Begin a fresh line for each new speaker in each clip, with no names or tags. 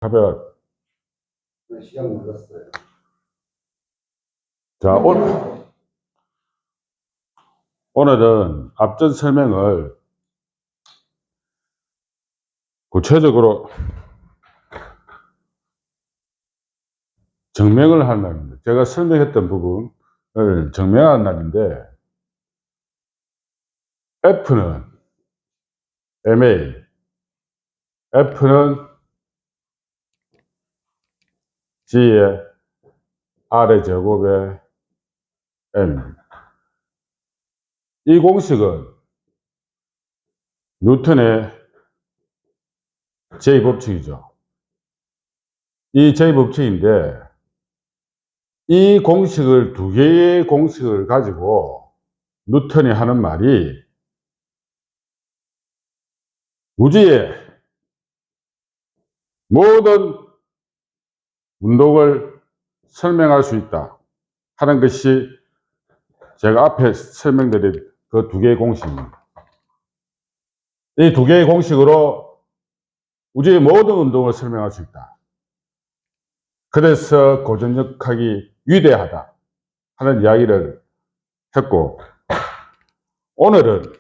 하면
시간 눌렀어요.
자, 오늘은 앞전 설명을 구체적으로 증명을 하는 날입니다. 제가 설명했던 부분을 증명하는 날인데, F는 MA, F는 G의 R의 제곱에 M입니다. 이 공식은 뉴턴의 제2법칙이죠. 이 제2법칙인데, 이 공식을, 두 개의 공식을 가지고 뉴턴이 하는 말이 우주의 모든 운동을 설명할 수 있다 하는 것이 제가 앞에 설명드린 그 두 개의 공식입니다. 이 두 개의 공식으로 우주의 모든 운동을 설명할 수 있다. 그래서 고전력학이 위대하다 하는 이야기를 했고, 오늘은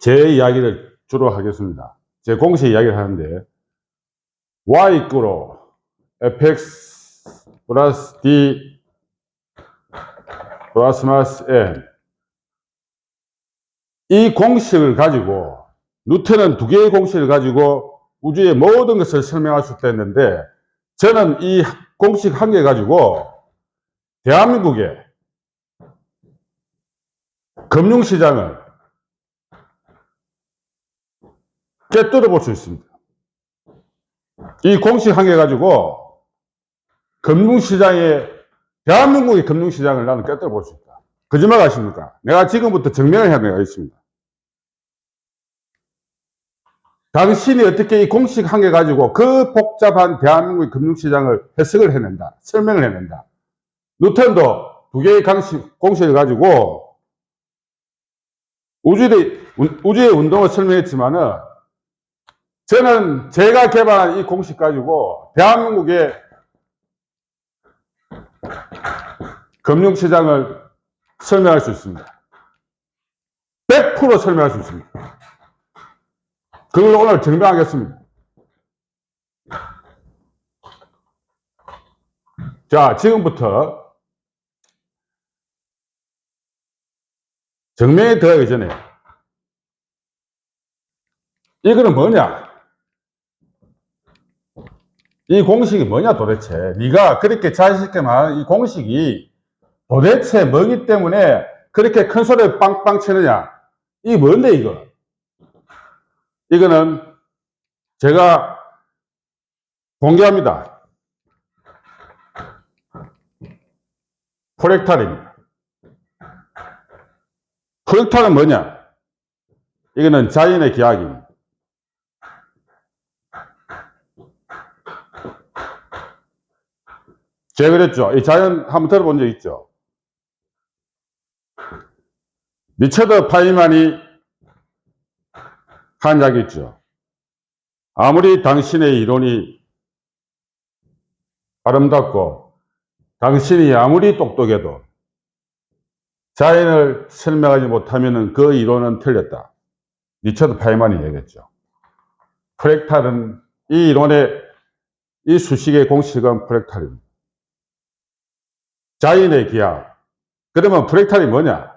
제 이야기를 주로 하겠습니다. 제 공식 이야기를 하는데, y 이꼬로 fx 플러스 d 플러스 마이너스 n, 이 공식을 가지고, 뉴턴은 두 개의 공식을 가지고 우주의 모든 것을 설명할 수 있다 했는데, 저는 이 공식 한 개 가지고 대한민국의 금융시장을 꿰뚫어 볼 수 있습니다. 이 공식 한 개 가지고 대한민국의 금융시장을 나는 꿰뚫어 볼 수 있다. 거짓말 하십니까? 내가 지금부터 증명을 해야 되겠습니다. 당신이 어떻게 이 공식 한 개 가지고 그 복잡한 대한민국의 금융시장을 해석을 해낸다, 설명을 해낸다. 뉴턴도 두 개의 공식을 가지고 우주의 운동을 설명했지만은, 저는 제가 개발한 이 공식 가지고 대한민국의 금융시장을 설명할 수 있습니다. 100% 설명할 수 있습니다. 그걸 오늘 증명하겠습니다. 자, 지금부터 증명에 들어가기 전에, 이거는 뭐냐? 이 공식이 뭐냐 도대체? 네가 그렇게 자신있게 말하는 이 공식이 도대체 뭐기 때문에 그렇게 큰 소리를 빵빵 치느냐? 이게 뭔데 이거? 이거는 제가 공개합니다. 프랙탈입니다. 프랙탈은 뭐냐? 이거는 자연의 기하입니다. 제가 그랬죠. 이 자연 한번 들어본 적 있죠? 리처드 파이만이 한 이야기 있죠. 아무리 당신의 이론이 아름답고 당신이 아무리 똑똑해도 자연을 설명하지 못하면 그 이론은 틀렸다. 리처드 파이만이 얘기했죠. 프랙탈은, 이 이론의, 이 수식의 공식은 프랙탈입니다. 자연의 기하. 그러면 프랙탈이 뭐냐?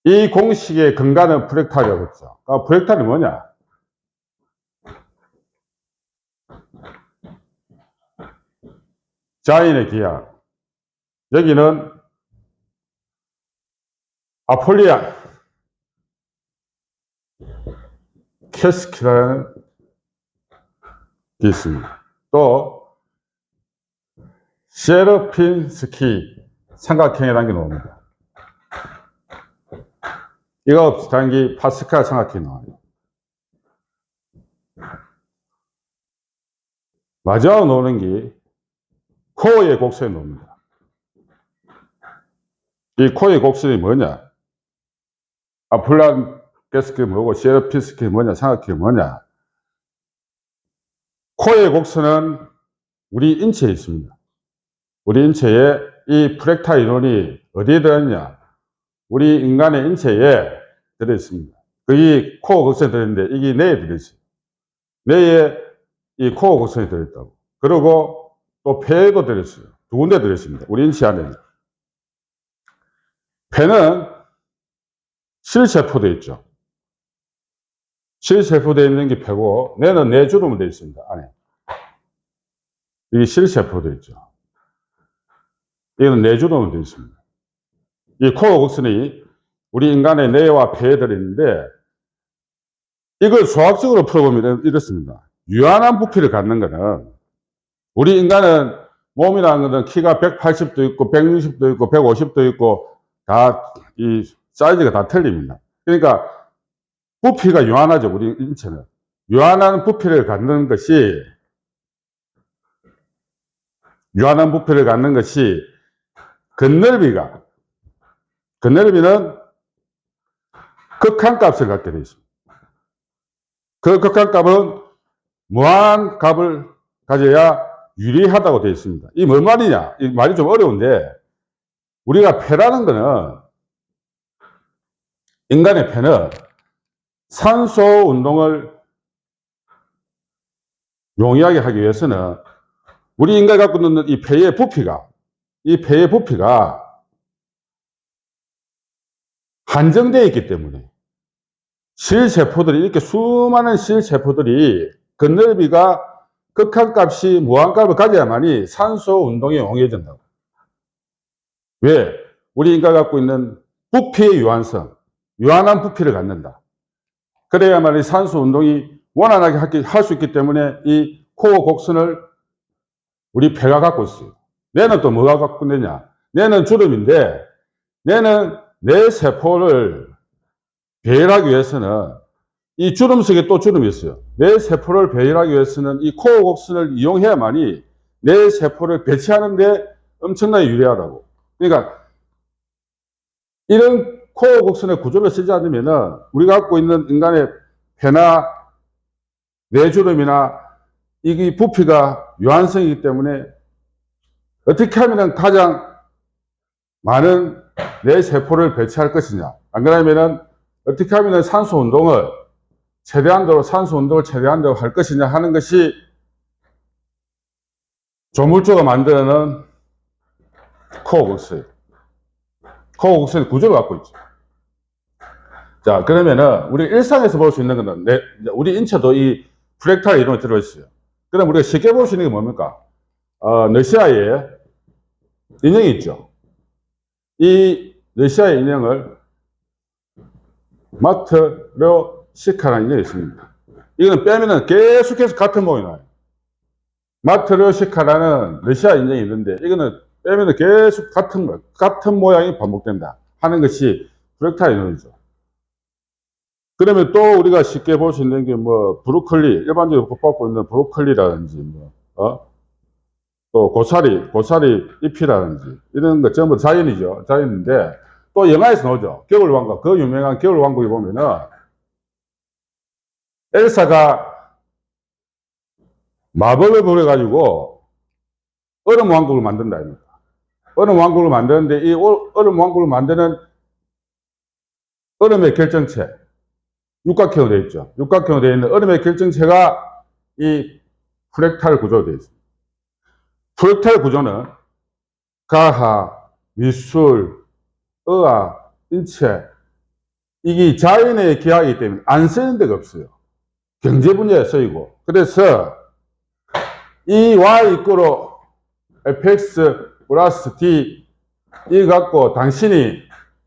이 공식의 근간은 프랙탈이라고 했죠. 그러니까 프랙탈이 뭐냐? 자연의 기하. 여기는 아폴리안 캐스키라는 게 있습니다. 또 셰르핀스키 삼각형이라는 게 나옵니다. 이거 없이 단기 파스칼 삼각형이 나와요. 마지막으로 나오는 게 코어의 곡선이 나옵니다. 이 코어의 곡선이 뭐냐? 아폴리안 캐스키 뭐고 셰르핀스키 뭐냐? 삼각형이 뭐냐? 코의 곡선은 우리 인체에 있습니다. 우리 인체에 이 프랙탈 이론이 어디에 들어있냐? 우리 인간의 인체에 들어있습니다. 이 코어 곡선이 들어있는데 이게 뇌에 들어있어요. 뇌에 이 코어 곡선이 들어있다고. 그리고 또 폐에도 들어있어요. 두 군데 들어있습니다. 우리 인체 안에. 폐는 실세포되어 있죠. 실세포되어 있는 게 폐고, 뇌는 뇌주름으로 되어 있습니다. 안에. 이게 실세포되어 있죠. 이거는 뇌주름으로 되어 있습니다. 이 코어 곡선이 우리 인간의 뇌와 폐에 들어있는데, 이걸 수학적으로 풀어보면 이렇습니다. 유한한 부피를 갖는 거는, 우리 인간은 몸이라는 것은 키가 180도 있고, 160도 있고, 150도 있고, 이 사이즈가 다 틀립니다. 그러니까, 부피가 유한하죠, 우리 인체는. 유한한 부피를 갖는 것이, 건널비는 극한값을 갖게 되어 있습니다. 그 극한값은 무한값을 가져야 유리하다고 되어 있습니다. 이 뭔 말이냐? 이 말이 좀 어려운데, 우리가 폐라는 거는, 인간의 폐는 산소 운동을 용이하게 하기 위해서는 우리 인간이 갖고 있는 이 폐의 부피가 한정되어 있기 때문에 실세포들이, 이렇게 수많은 실세포들이 건널비가 극한값이 무한값을 가져야만이 산소 운동에 용이해진다고. 왜? 우리 인간이 갖고 있는 부피의 유한성, 유한한 부피를 갖는다. 그래야만이 산소 운동이 원활하게 할 수 있기 때문에 이 코어 곡선을 우리 폐가 갖고 있어요. 뇌는 또 뭐가 갖고 있느냐? 뇌는 주름인데, 뇌는 뇌 세포를 배열하기 위해서는 이 주름 속에 또 주름이 있어요. 뇌 세포를 배열하기 위해서는 이 코어 곡선을 이용해야만이 뇌 세포를 배치하는데 엄청나게 유리하다고. 그러니까 이런 코어 곡선의 구조를 쓰지 않으면은 우리가 갖고 있는 인간의 폐나 뇌주름이나 이 부피가 유한성이기 때문에 어떻게 하면 가장 많은 뇌 세포를 배치할 것이냐. 안 그러면은 어떻게 하면 산소 운동을 최대한도로 할 것이냐 하는 것이 조물주가 만드는 코어 곡선. 코어 곡선의 구조를 갖고 있죠. 자, 그러면은 우리 일상에서 볼 수 있는 거는 우리 인체도 이 프랙탈 이론이 들어있어요. 그럼 우리가 쉽게 볼 수 있는 게 뭡니까? 러시아에 인형이 있죠. 이 러시아의 인형을 마트료시카라는 인형이 있습니다. 이거는 빼면은 계속해서 같은 모양이 나요. 마트료시카라는 러시아 인형이 있는데, 이거는 빼면은 계속 같은 모양이 반복된다 하는 것이 프랙탈 이론이죠. 그러면 또 우리가 쉽게 볼 수 있는 게 브로콜리, 일반적으로 뽑고 있는 브로콜리라든지, 또 고사리 잎이라든지, 이런 거 전부 자연이죠. 자연인데, 또 영화에서 나오죠. 겨울왕국, 그 유명한 겨울왕국에 보면은, 엘사가 마법을 부려가지고, 얼음왕국을 만든다, 이겁니다. 얼음왕국을 만드는데, 이 얼음왕국을 만드는 얼음의 결정체, 육각형으로 되어 있죠. 육각형으로 되어 있는 얼음의 결정체가 이 프랙탈 구조로 되어 있습니다. 프랙탈 구조는 가하, 미술, 의학, 인체, 이게 자연에 기하기 때문에 안 쓰는 데가 없어요. 경제 분야에 쓰이고. 그래서 이 y 이꼬로 fx 플러스 d 이 갖고 당신이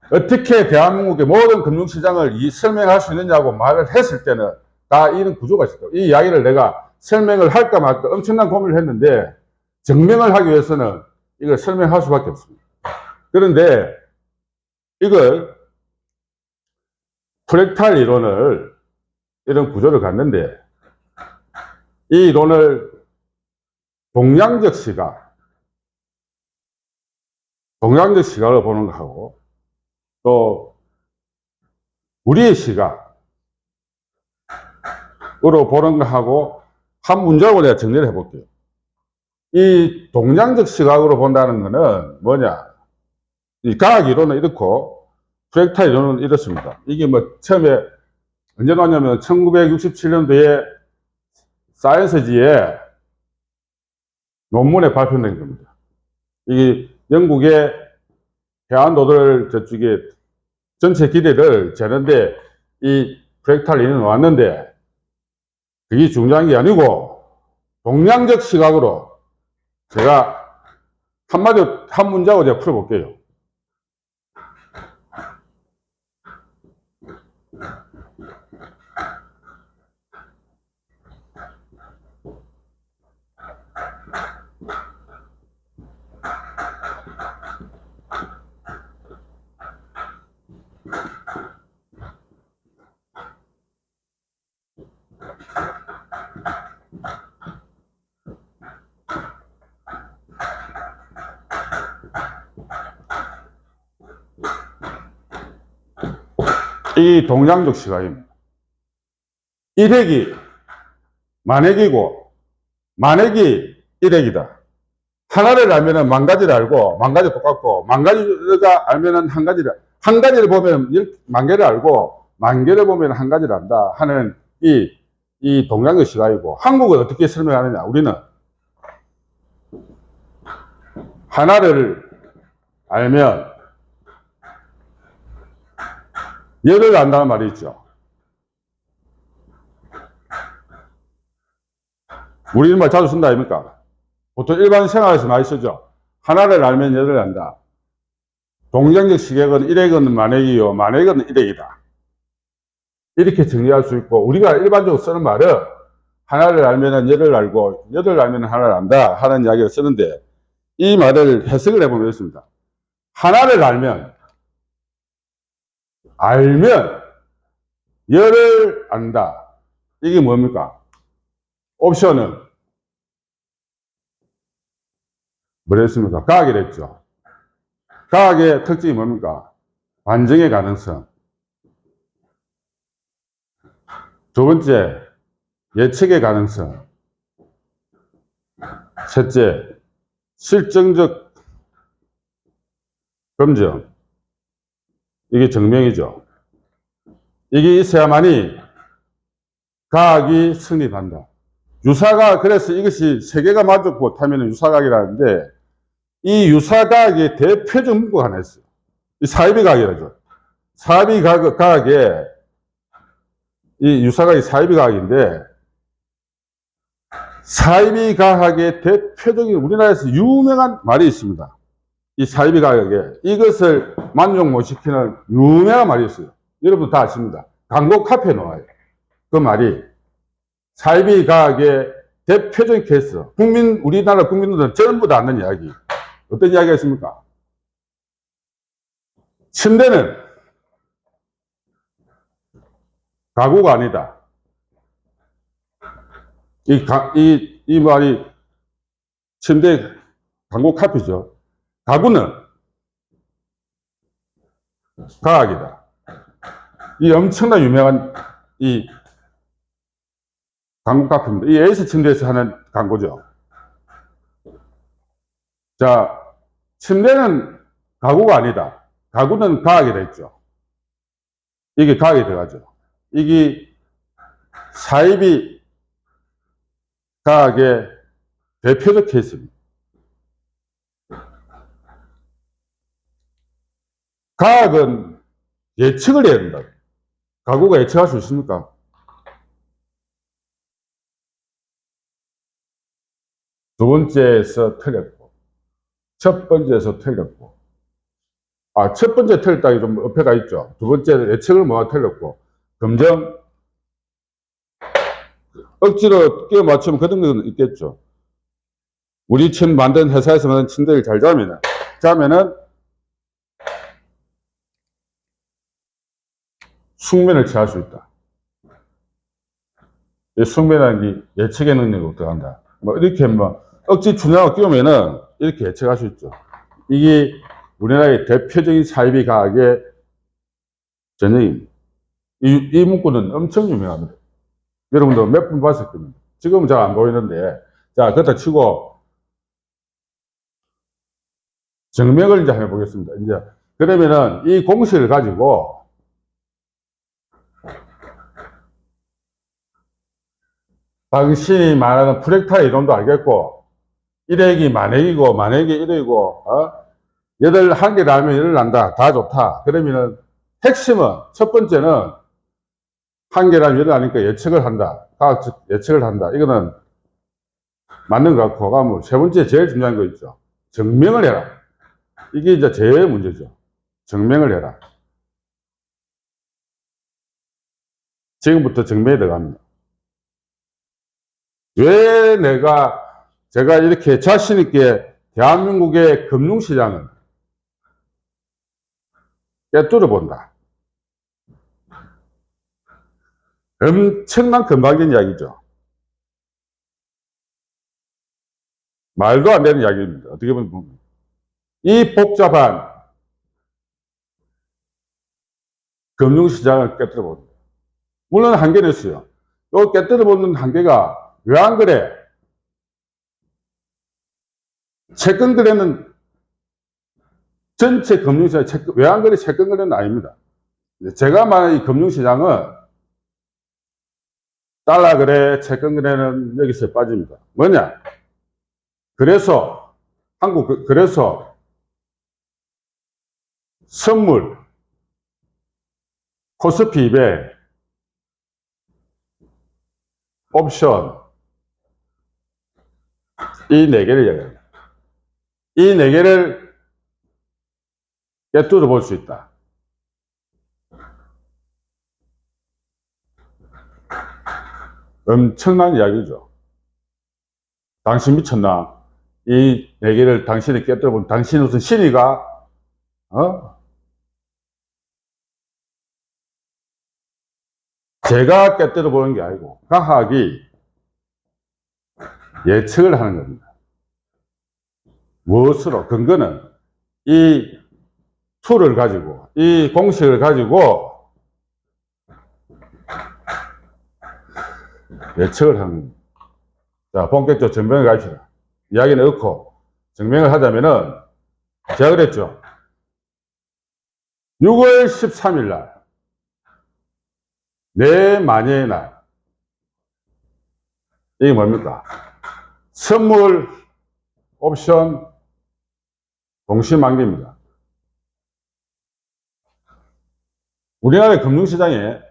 어떻게 대한민국의 모든 금융시장을 설명할 수 있느냐고 말을 했을 때는 다 이런 구조가 있어요. 이 이야기를 내가 설명을 할까 말까 엄청난 고민을 했는데, 증명을 하기 위해서는 이걸 설명할 수밖에 없습니다. 그런데 이걸 프랙탈 이론을, 이런 구조를 갖는데, 이 이론을 동양적 시각을 보는 거하고, 또 우리의 시각으로 보는 거하고 한 문장으로 내가 정리를 해볼게요. 이 동량적 시각으로 본다는 거는 뭐냐? 이 과학 이론은 이렇고, 프랙탈 이론은 이렇습니다. 이게 뭐, 처음에, 언제 나왔냐면, 1967년도에 사이언스지에 논문에 발표된 겁니다. 이게 영국의 해안도들 저쪽에 전체 길이를 재는데, 이 프랙탈 이론이 왔는데, 그게 중요한 게 아니고, 동량적 시각으로 제가 한 문장으로 제가 풀어볼게요. 이 동량적 시각입니다. 일획이 만획이고 만획이 일획이다. 하나를 알면은 만 가지를 알고 만 가지 똑같고 만 가지가 알면은 한 가지를 보면 만 개를 알고 만 개를 보면 한 가지를 안다 하는 이 동량적 시각이고, 한국은 어떻게 설명하느냐? 우리는 하나를 알면 열을 안다는 말이 있죠. 우리 이런 말 자주 쓴다 아닙니까? 보통 일반 생활에서 많이 쓰죠. 하나를 알면 열을 안다. 동량적 시각은 일획은 만획이요, 만획은 일획이다. 이렇게 정리할 수 있고, 우리가 일반적으로 쓰는 말은 하나를 알면 열을 알고 열을 알면 하나를 안다 하는 이야기를 쓰는데, 이 말을 해석을 해보면 이렇습니다. 하나를 알면 열을 안다. 이게 뭡니까? 옵션은 뭐랬습니까? 과학이랬죠. 과학의 특징이 뭡니까? 반증의 가능성. 두 번째, 예측의 가능성. 셋째, 실증적 검증. 이게 증명이죠. 이게 있어야만이 과학이 성립한다. 유사과학, 그래서 이것이 세 개가 만족 못하면 유사과학이라는데, 이 유사과학의 대표적 문구가 하나 있어요. 이 사이비과학이라죠. 사이비과학의, 이 유사과학이 사이비과학인데, 사이비과학의 대표적인 우리나라에서 유명한 말이 있습니다. 이 사이비과학에 이것을 만족 못 시키는 유명한 말이 있어요. 여러분 다 아십니다. 광고 카페에 나와요. 그 말이 사이비과학의 대표적인 케이스. 우리나라 국민들은 전부 다 아는 이야기. 어떤 이야기가 있습니까? 침대는 가구가 아니다. 이 말이 침대 광고 카피죠. 가구는 과학이다. 이 엄청나 유명한 이 광고 카피입니다. 이 에이스 침대에서 하는 광고죠. 자, 침대는 가구가 아니다. 가구는 과학이라 했죠. 이게 과학이 들어가죠. 이게 사이비 과학의 대표적 케이스입니다. 과학은 예측을 해야 된다. 가구가 예측할 수 있습니까? 두 번째에서 틀렸고, 첫 번째에서 틀렸고, 첫 번째 틀렸다기 좀 어폐가 있죠. 두 번째 예측을 뭐가 틀렸고, 검정, 억지로 끼워 맞추면 그런 건 있겠죠. 우리 만든 회사에서 만든 침대를 잘 자면은 숙면을 취할 수 있다. 이 숙면이라는 게 예측의 능력으로 들어간다. 뭐 이렇게 억지 준하고 끼우면은 이렇게 예측할 수 있죠. 이게 우리나라의 대표적인 사이비 과학의 전형입니다. 이 문구는 엄청 유명합니다. 여러분도 몇 번 봤을 겁니다. 지금은 잘 안 보이는데, 자, 그렇다 치고, 증명을 이제 해보겠습니다. 이제, 그러면은 이 공식을 가지고, 당신이 말하는 프랙탈 이론도 알겠고, 1액이 만액이고, 만액이 1액이고, 얘들 한 개를 알면 얘를 난다. 다 좋다. 그러면은 핵심은, 첫 번째는 한 개라면 얘를 아니까 예측을 한다. 과학적 예측을 한다. 이거는 맞는 것 같고, 가면 세 번째 제일 중요한 거 있죠. 증명을 해라. 이게 이제 제일 문제죠. 증명을 해라. 지금부터 증명에 들어갑니다. 왜 제가 이렇게 자신있게 대한민국의 금융시장을 꿰뚫어 본다. 엄청난 금방진 이야기죠. 말도 안 되는 이야기입니다. 어떻게 보면. 이 복잡한 금융시장을 꿰뚫어 본다. 물론 한계는 있어요. 요 꿰뚫어 보는 한계가 왜 안 그래? 채권 거래는 전체 금융시장, 왜 안 그래? 채권 거래는 아닙니다. 제가 말하는 이 금융시장은 달러 거래, 채권 거래는 여기서 빠집니다. 뭐냐? 그래서 그래서 선물, 코스피 200, 옵션, 이 네 개를 얘기합니다. 이 네 개를 꿰뚫어 볼 수 있다. 엄청난 이야기죠. 당신 미쳤나? 이 네 개를 당신이 꿰뚫어 본, 당신 무슨 신이가? 제가 꿰뚫어 보는 게 아니고, 과학이 예측을 하는 겁니다. 무엇으로? 근거는 이 툴을 가지고, 이 공식을 가지고 예측을 하는 겁니다. 자, 본격적으로 증명을 가입시다. 이야기는 없고, 증명을 하자면은, 제가 그랬죠. 6월 13일 날, 내 만여의 날. 이게 뭡니까? 선물, 옵션, 동시만기입니다. 우리나라의 금융시장에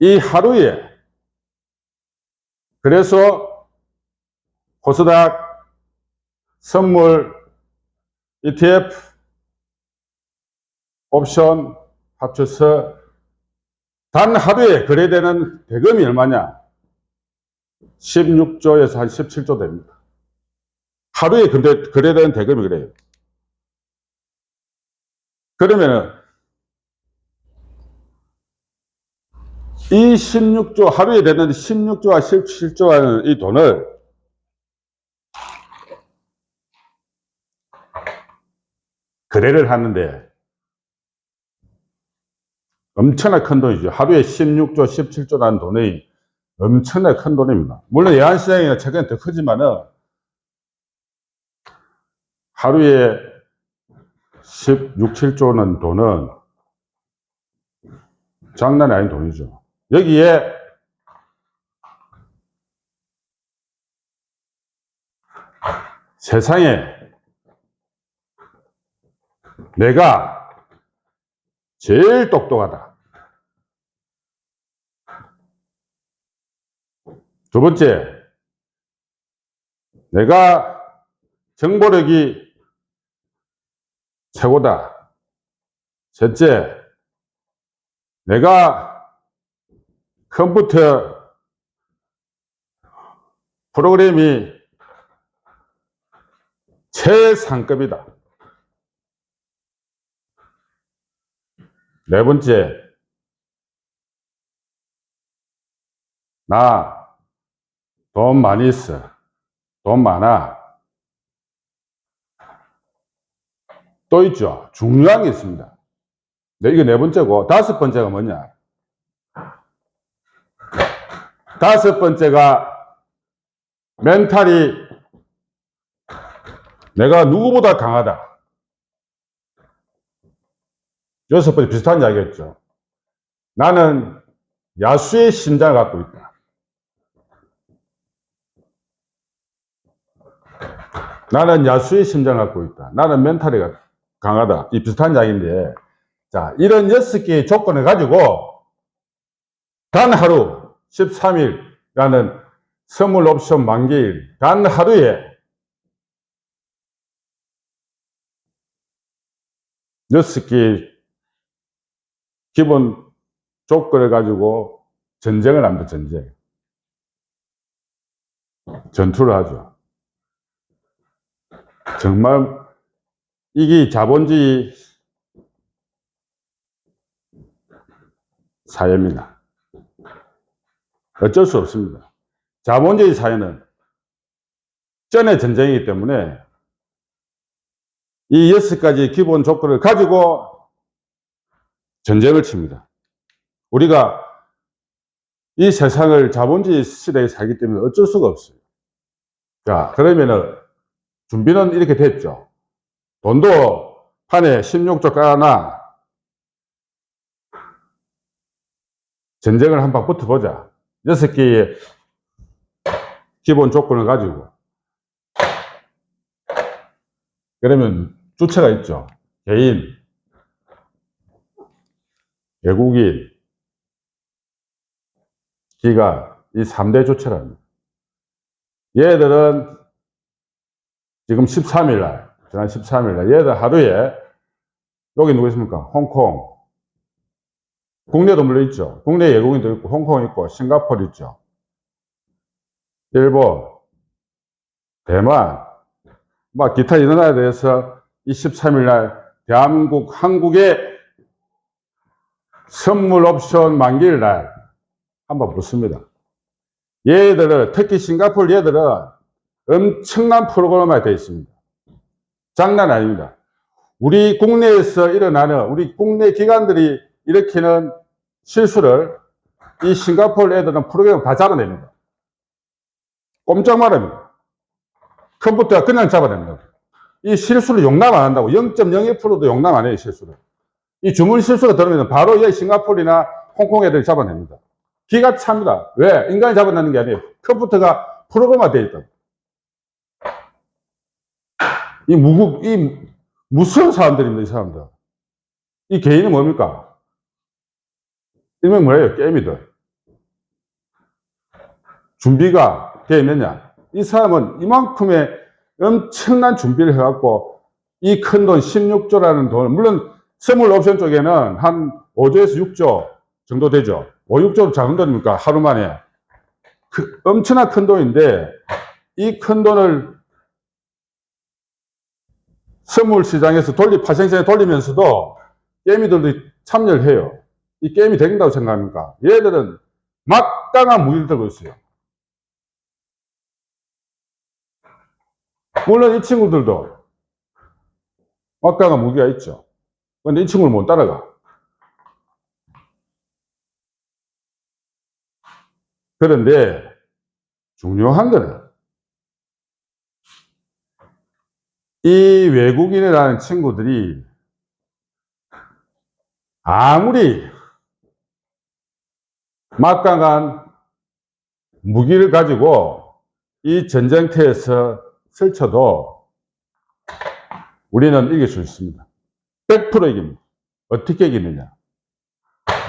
이 하루에, 그래서 코스닥, 선물, ETF, 옵션 합쳐서 단 하루에 거래되는 대금이 얼마냐? 16조에서 한 17조 됩니다. 하루에 거래되는 대금이 그래요. 그러면은 이 16조, 하루에 되는 16조와 17조 하는 이 돈을 거래를 하는데 엄청나게 큰 돈이죠. 하루에 16조, 17조라는 돈이 엄청나게 큰 돈입니다. 물론 외환시장이나 최근에 더 크지만은 하루에 16, 7조는 돈은 장난이 아닌 돈이죠. 여기에 세상에 내가 제일 똑똑하다. 두 번째, 내가 정보력이 최고다. 셋째, 내가 컴퓨터 프로그램이 최상급이다. 네 번째, 나 돈 많이 있어. 돈 많아. 또 있죠. 중요한 게 있습니다. 이게 네 번째고, 다섯 번째가 뭐냐? 다섯 번째가 멘탈이 내가 누구보다 강하다. 여섯 번째 비슷한 이야기였죠. 나는 야수의 심장을 갖고 있다. 나는 야수의 심장을 갖고 있다. 나는 멘탈이 강하다. 이 비슷한 이야기인데, 자, 이런 6개의 조건을 가지고 단 하루 13일이라는 선물 옵션 만기일 단 하루에 6개의 기본 조건을 가지고 전쟁을 합니다. 전쟁. 전투를 하죠. 정말 이게 자본주의 사회입니다. 어쩔 수 없습니다. 자본주의 사회는 전의 전쟁이기 때문에 이 6가지 기본 조건을 가지고 전쟁을 칩니다. 우리가 이 세상을 자본주의 시대에 살기 때문에 어쩔 수가 없어요. 자, 그러면은 준비는 이렇게 됐죠. 돈도 판에 16조 깔아놔. 전쟁을 한방 붙어보자. 6개의 기본 조건을 가지고. 그러면 주체가 있죠. 개인, 외국인, 기관, 이 3대 주체랍니다. 얘들은 지금 13일 날, 지난 13일 날, 얘들 하루에, 여기 누구 있습니까? 홍콩. 국내도 물론 있죠. 국내 외국인도 있고, 홍콩 있고, 싱가포르 있죠. 일본, 대만, 막 기타 이런 나라에 대해서 이 13일 날 대한민국, 한국의 선물 옵션 만기일 날 한번 붙습니다. 얘들은, 특히 싱가포르 얘들은 엄청난 프로그램이 되어 있습니다. 장난 아닙니다. 우리 국내에서 일어나는, 우리 국내 기관들이 일으키는 실수를 이 싱가포르 애들은 프로그램을 다 잡아냅니다. 꼼짝 말합니다. 컴퓨터가 그냥 잡아냅니다. 이 실수를 용납 안 한다고. 0.01%도 용납 안 해요, 실수를. 이 주문 실수가 들어오면 바로 이 싱가포르나 홍콩 애들이 잡아냅니다. 기가 찹니다. 왜? 인간이 잡아내는 게 아니에요. 컴퓨터가 프로그램화 되어 있다. 이 무서운 사람들입니다, 이 사람들. 이 개인은 뭡니까? 일명 뭐예요? 게임이들. 준비가 되어 있느냐? 이 사람은 이만큼의 엄청난 준비를 해갖고 이 큰 돈 16조라는 돈을, 물론 선물 옵션 쪽에는 한 5조에서 6조 정도 되죠. 5, 6조 작은 돈입니까? 하루 만에. 엄청난 큰 돈인데 이 큰 돈을 선물 시장에서 파생시장에 돌리면서도 게임이들도 참여를 해요. 이 게임이 된다고 생각합니까? 얘들은 막강한 무기를 들고 있어요. 물론 이 친구들도 막강한 무기가 있죠. 근데 이 친구를 못 따라가. 그런데 중요한 거는 이 외국인이라는 친구들이 아무리 막강한 무기를 가지고 이 전쟁터에서 설쳐도 우리는 이길 수 있습니다. 100% 이깁니다. 어떻게 이기느냐?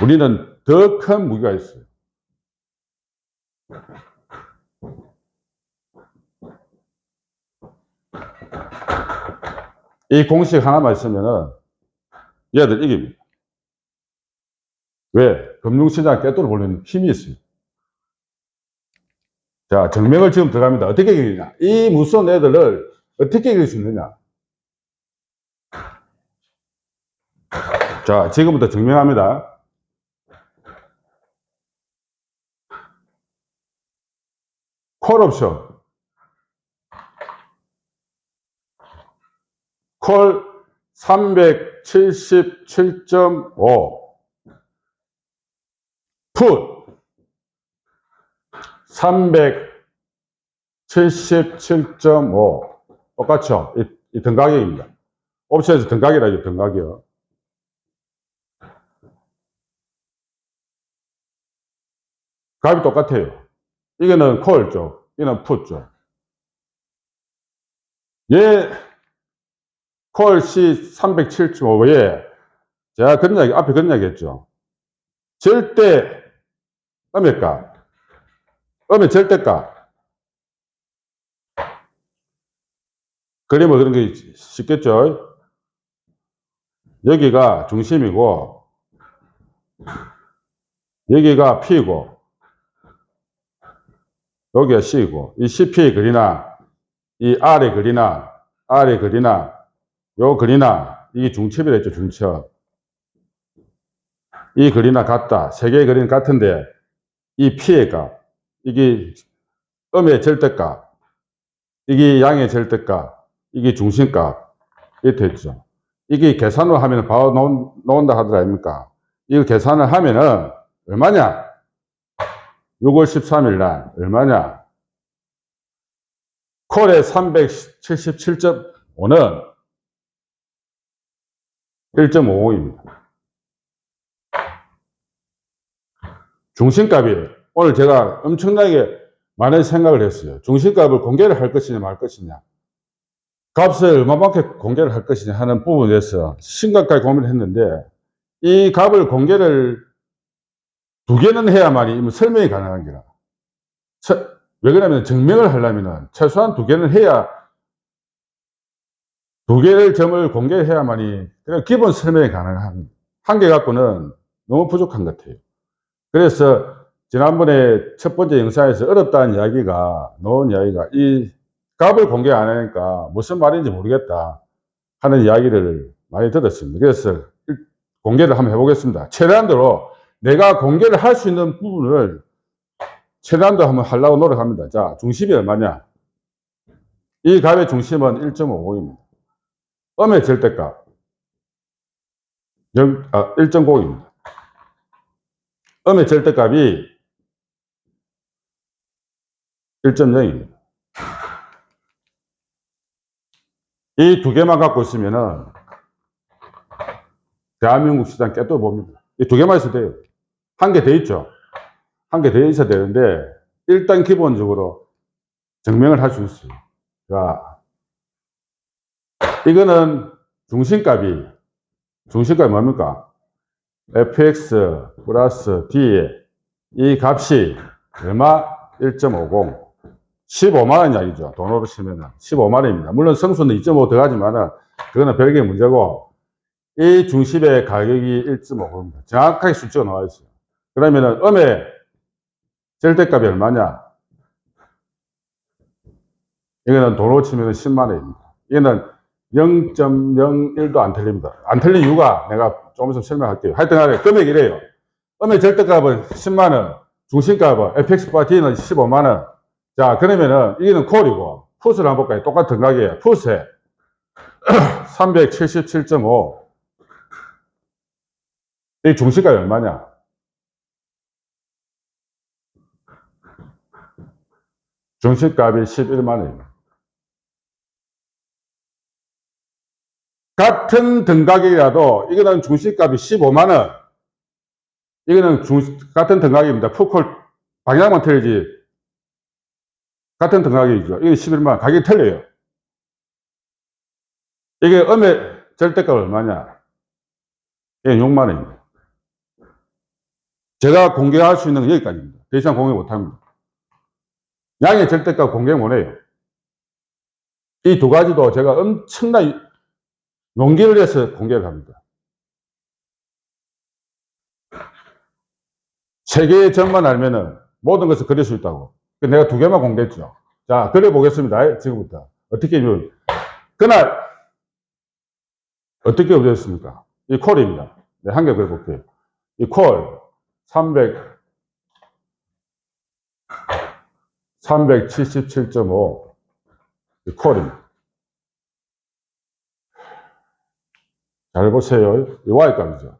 우리는 더 큰 무기가 있어요. 이 공식 하나만 있으면은 얘들 이깁니다. 왜? 금융시장 깨뚫어 보려는 힘이 있어요. 자, 정명을 지금 들어갑니다. 어떻게 이기느냐? 이 무서운 애들을 어떻게 이길 수 있느냐? 자, 지금부터 증명합니다. 콜옵션. 콜 377.5. 풋 377.5 똑같죠? 이 등가격입니다. 옵션에서 등가격이라죠, 등가격. 값이 똑같아요. 이거는 콜 쪽, 이거는 풋 쪽. 얘 콜 C 307.5에 제가 앞에 그런 이야기 했죠. 절대 음의값, 음의 절대값. 그림을 그런 게 쉽겠죠? 여기가 중심이고, 여기가 P고, 여기가 C고, 이 CP 그리나, 이 R의 그리나, 요 그리나, 이게 중첩이 됐죠, 중첩. 이 그리나 같다. 세 개의 그리는 같은데, 이 P의 값, 이게 음의 절대값, 이게 양의 절대값, 이게 중심값, 이렇게 됐죠. 이게 계산을 하면 바로 나온다 하더라 아닙니까? 이거 계산을 하면은 얼마냐? 6월 13일 날 얼마냐? 콜의 377.5는 1.55입니다. 중심값이 오늘 제가 엄청나게 많은 생각을 했어요. 중심값을 공개를 할 것이냐 말 것이냐. 값을 얼마만큼 공개를 할 것이냐 하는 부분에 대해서 심각하게 고민을 했는데 이 값을 공개를 두 개는 해야만이 설명이 가능한 거라. 왜 그러냐면 증명을 하려면 최소한 두 개는 해야 두 개의 점을 공개해야만이 그냥 기본 설명이 가능한 한 개 갖고는 너무 부족한 것 같아요. 그래서 지난번에 첫 번째 영상에서 어렵다는 이야기가 나온 이야기가 이 값을 공개 안 하니까 무슨 말인지 모르겠다 하는 이야기를 많이 들었습니다. 그래서 공개를 한번 해보겠습니다. 최대한도로 내가 공개를 할 수 있는 부분을 최대한도 한번 하려고 노력합니다. 자, 중심이 얼마냐? 이 값의 중심은 1.50입니다. 음의 절대값 1.0입니다. 음의 절대값이 1.0입니다. 이 두 개만 갖고 있으면은 대한민국 시장 깨뜨려 봅니다. 이 두 개만 있어도 돼요. 한 개 더 있죠. 한 개 더 있어야 되는데 일단 기본적으로 증명을 할 수 있어요. 자, 이거는 중심값이 뭡니까? fx 플러스 d의 이 값이 얼마? 1.50 15만원 이야기죠. 돈으로 치면은 15만원입니다. 물론 성수는 2.5 더하지만은 그거는 별개의 문제고 이 중심의 가격이 1.5입니다. 정확하게 숫자가 나와 있어요. 그러면은 음의 절대값이 얼마냐? 이거는 돈으로 치면 10만원입니다. 이거는 0.01도 안 틀립니다. 안 틀린 이유가 내가 조금 있으면 설명할게요. 하여튼 간에 금액이 이래요. 음의 절대값은 10만원, 중심값은 fx 바 d는 15만원. 자, 그러면은 이거는 콜이고 풋을 한번 볼까요? 똑같은 가격이에요. 풋에 377.5. 이 중심값이 얼마냐? 중심값이 11만원입니다. 같은 등가격이라도 이거는 중심값이 15만원. 이거는 같은 등가격입니다. 풋콜 방향만 틀리지 같은 등가격이죠. 이게 11만원. 가격이 틀려요. 이게 음의 절대값 얼마냐? 이게 6만원입니다. 제가 공개할 수 있는 건 여기까지입니다. 더 이상 공개 못합니다. 양의 절대값 공개 못해요. 이 두 가지도 제가 엄청난 용기를 내서 공개를 합니다. 세 개의 점만 알면은 모든 것을 그릴 수 있다고. 내가 두 개만 공개했죠. 자, 그려보겠습니다. 지금부터. 어떻게, 그날, 어떻게 그렸습니까? 이 콜입니다. 네, 한 개 그려볼게요. 이 콜, 377.5. 이 콜입니다. 잘 보세요. 이 Y값이죠.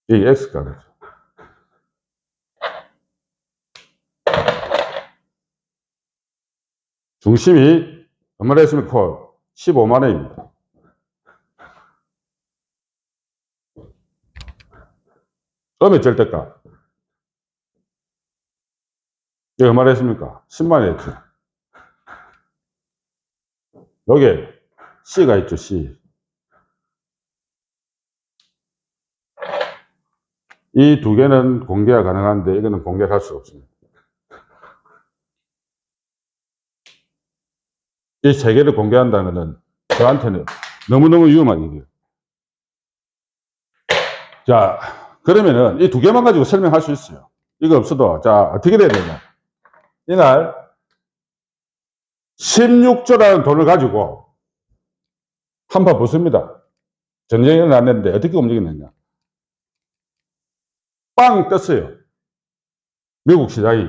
이 X값이죠. 중심이 얼마나 했으면 콜 15만 원입니다. 음의 절대가 이게 얼마나 했습니까? 10만 원 했죠. 여기에 C가 있죠. C. 이 두 개는 공개가 가능한데 이거는 공개를 할 수가 없습니다. 이 세 개를 공개한다는 것은 저한테는 너무너무 위험한 일이에요. 자, 그러면은 이 두 개만 가지고 설명할 수 있어요. 이거 없어도, 자, 어떻게 돼야 되냐. 이날 16조라는 돈을 가지고 한파 붙습니다. 전쟁이 일어났는데 어떻게 움직였느냐. 빵 떴어요. 미국 시장이.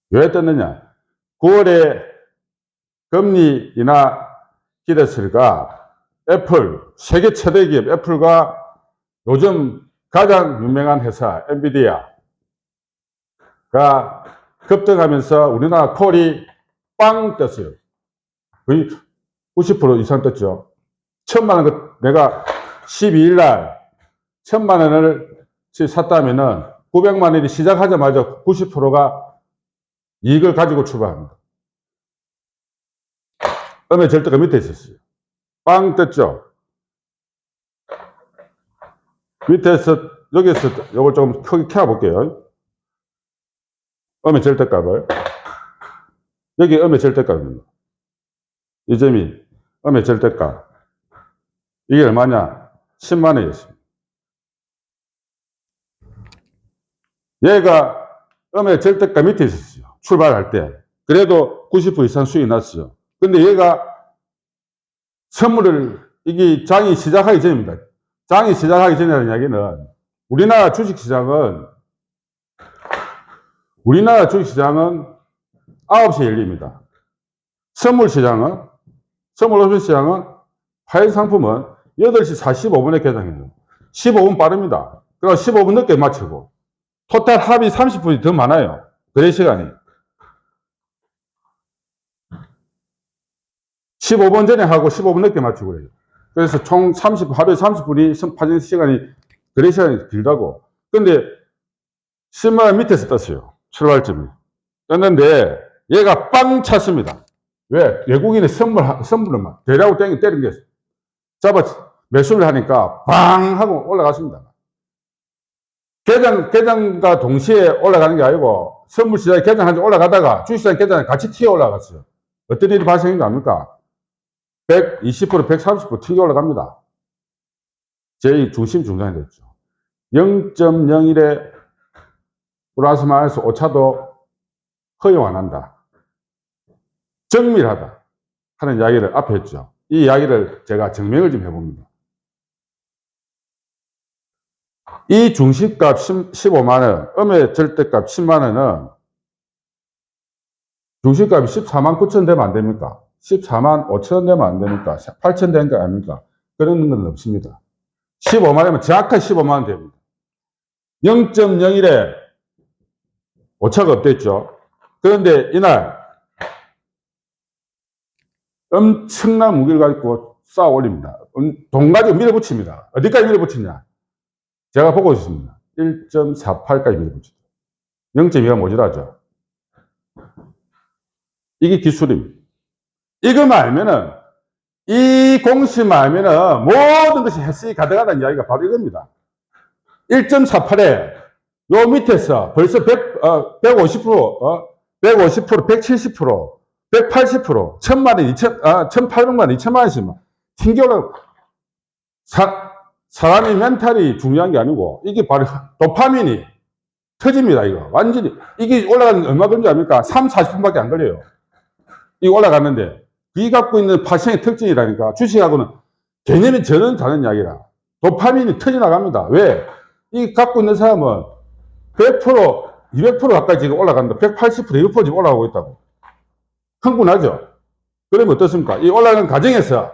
왜 떴느냐. 9월에 금리 인하 기대설과 애플, 세계 최대 기업 애플과 요즘 가장 유명한 회사 엔비디아가 급등하면서 우리나라 콜이 빵 떴어요. 거의 90% 이상 떴죠. 1,000만 원, 내가 12일 날 1,000만 원을 샀다면은 900만 원이 시작하자마자 90%가 이익을 가지고 출발합니다. 음의 절대가 밑에 있었어요. 빵 떴죠. 밑에서, 여기서, 요걸 좀 크게 켜볼게요. 음의 절대값을. 여기 음의 절대값입니다. 이 점이 음의 절대값. 이게 얼마냐? 10만 원이었습니다. 얘가 음의 절대값 밑에 있었어요. 출발할 때. 그래도 90% 이상 수익이 났어요. 근데 얘가 선물을, 이게 장이 시작하기 전입니다. 장이 시작하기 전이라는 이야기는 우리나라 주식시장은 9시에 열립니다. 선물 옵션 시장은 파일 상품은 8시 45분에 개장해요. 15분 빠릅니다. 그러니까 15분 늦게 마치고 토탈 합이 30분이 더 많아요. 거래 시간이. 15분 전에 하고 15분 늦게 마치고 그래요. 그래서 총 하루에 30분이 파전 시간이, 거래 시간이 길다고. 근데 10만 원 밑에서 떴어요. 출발점이. 떴는데 얘가 빵 찼습니다. 왜? 외국인의 선물을 막 대라고 때린 게 매수를 하니까 빵 하고 올라갔습니다. 개장과 동시에 올라가는 게 아니고 선물 시장에 개장한 지 올라가다가 주식시장 개장에 같이 튀어 올라갔어요. 어떤 일이 발생한 거 아닙니까? 120%, 130% 튀겨 올라갑니다. 제일 중심 중단이 됐죠. 0.01에 플러스 마이너스 오차도 허용 안 한다. 정밀하다 하는 이야기를 앞에 했죠. 이 이야기를 제가 증명을 좀 해봅니다. 이 중심값 15만 원, 음의 절대값 10만 원은 중심값이 14만 9천 되면 안 됩니까? 14만 5천 되면 안 됩니까? 8천 되는 거 아닙니까? 그런 건 없습니다. 15만 원이면 정확하게 15만 원 됩니다. 0.01에 오차가 없댔죠. 그런데 이날 엄청난 무게를 가지고 쌓아 올립니다. 돈 가지고 밀어붙입니다. 어디까지 밀어붙이냐? 제가 보고 있습니다. 1.48까지 밀어붙이죠. 0.2가 모자라죠. 이게 기술입니다. 이것만 알면은, 이 공식만 알면은 모든 것이 햇색이 가득하다는 이야기가 바로 이겁니다. 1.48에 요 밑에서 벌써 150%, 150%, 170%, 180%, 1000만 원, 1800만 원, 2000만 원씩 막 튕겨올라가고. 사람의 멘탈이 중요한 게 아니고, 이게 바로 도파민이 터집니다, 이거. 완전히. 이게 올라가는 얼마 걸린지 압니까? 3, 40분밖에 안 걸려요. 이거 올라갔는데, 이 갖고 있는 파생의 특징이라니까. 주식하고는 개념이 전혀 다른 이야기라. 도파민이 터져나갑니다. 왜? 이 갖고 있는 사람은 100%, 200% 가까이 지금 올라간다. 180%, 200% 지금 올라가고 있다고. 흥분하죠? 그러면 어떻습니까? 이 올라가는 과정에서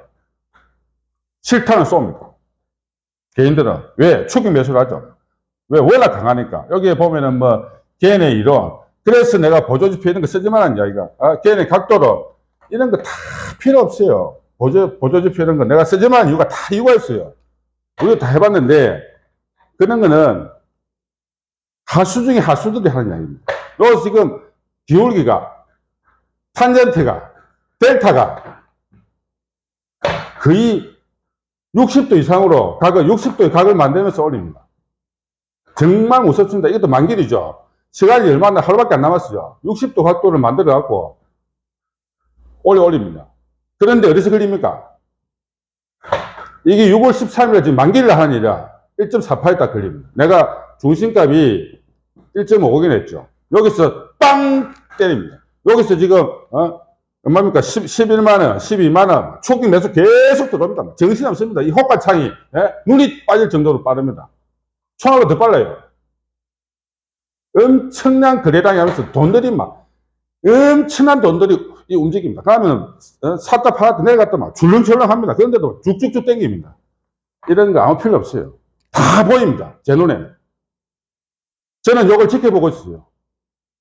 실탄을 쏩니다. 개인들은. 왜? 추격 매수를 하죠. 왜? 워낙 강하니까. 여기에 보면은 뭐, 개인의 이론, 그래서 내가 보조지표 이런 거 쓰지 말라는 이야기가. 걔네 각도로 이런 거 다 필요 없어요. 보조지표 이런 거 내가 쓰지 말라는 이유가 다 이유가 있어요. 우리가 다 해봤는데, 그런 거는 하수 중에 하수들이 하는 이야기입니다. 너 지금 기울기가, 탄젠트가, 델타가 거의 60도 이상으로 60도의 각을 만들면서 올립니다. 정말 무섭습니다. 이것도 만길이죠. 시간이 얼마나 하루밖에 안 남았어요. 60도 각도를 만들어 갖고 올립니다. 그런데 어디서 걸립니까? 이게 6월 13일에 지금 만기를 하는 일이라 1.48에 딱 걸립니다. 내가 중심값이 1.5거긴 했죠. 여기서 빵 때립니다. 여기서 지금 얼마입니까? 11만원, 12만원, 초기 매수 계속 들어옵니다. 정신없습니다. 이 호가창이 눈이 빠질 정도로 빠릅니다. 총알보다 더 빨라요. 엄청난 거래량이 하면서 돈들이 막 엄청난 돈들이 움직입니다. 그러면 샀다 팔았다 내려갔다 막 줄렁줄렁 합니다. 그런데도 쭉쭉쭉 땡깁니다. 이런 거 아무 필요 없어요. 다 보입니다. 제 눈에는. 저는 이걸 지켜보고 있어요.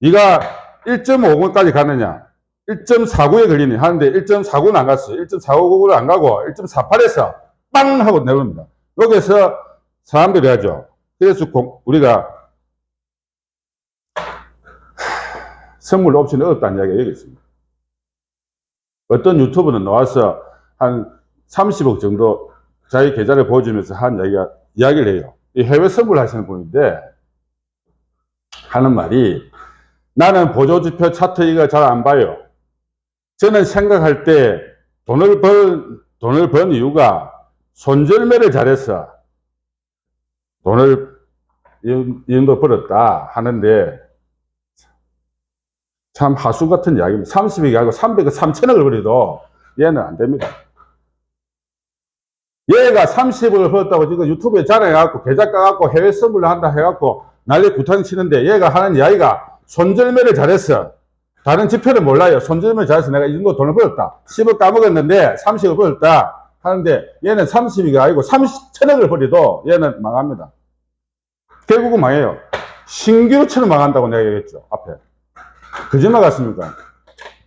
네가 1.50까지 가느냐 1.49에 걸리니 하는데 1.49는 안 갔어요. 1.49를 안 가고 1.48에서 빵 하고 내려옵니다. 여기서 사람들이 하죠. 그래서 우리가 선물 옵션이 어렵다는 이야기가 여기 있습니다. 어떤 유튜브는 나와서 한 30억 정도 자기 계좌를 보여주면서 한 이야기를 해요. 이 해외 선물 하시는 분인데 하는 말이 나는 보조지표 차트 이거 잘 안 봐요. 저는 생각할 때 돈을 번 이유가 손절매를 잘해서 돈을 이 정도 벌었다 하는데 참 하수 같은 이야기입니다. 30억이 아니고 300억, 3천억을 벌여도 얘는 안 됩니다. 얘가 30억을 벌었다고 지금 유튜브에 자랑해갖고 계좌 까갖고 해외 선물을 한다 해갖고 난리 구탕 치는데 얘가 하는 이야기가 손절매를 잘했어. 다른 지표를 몰라요. 손절매를 잘해서 내가 이 정도 돈을 벌었다. 10억 까먹었는데 30억 벌었다 하는데 얘는 30억이 아니고 30천억을 벌여도 얘는 망합니다. 결국은 망해요. 신기루처럼 망한다고 내가 얘기했죠. 앞에. 거짓말 같습니까?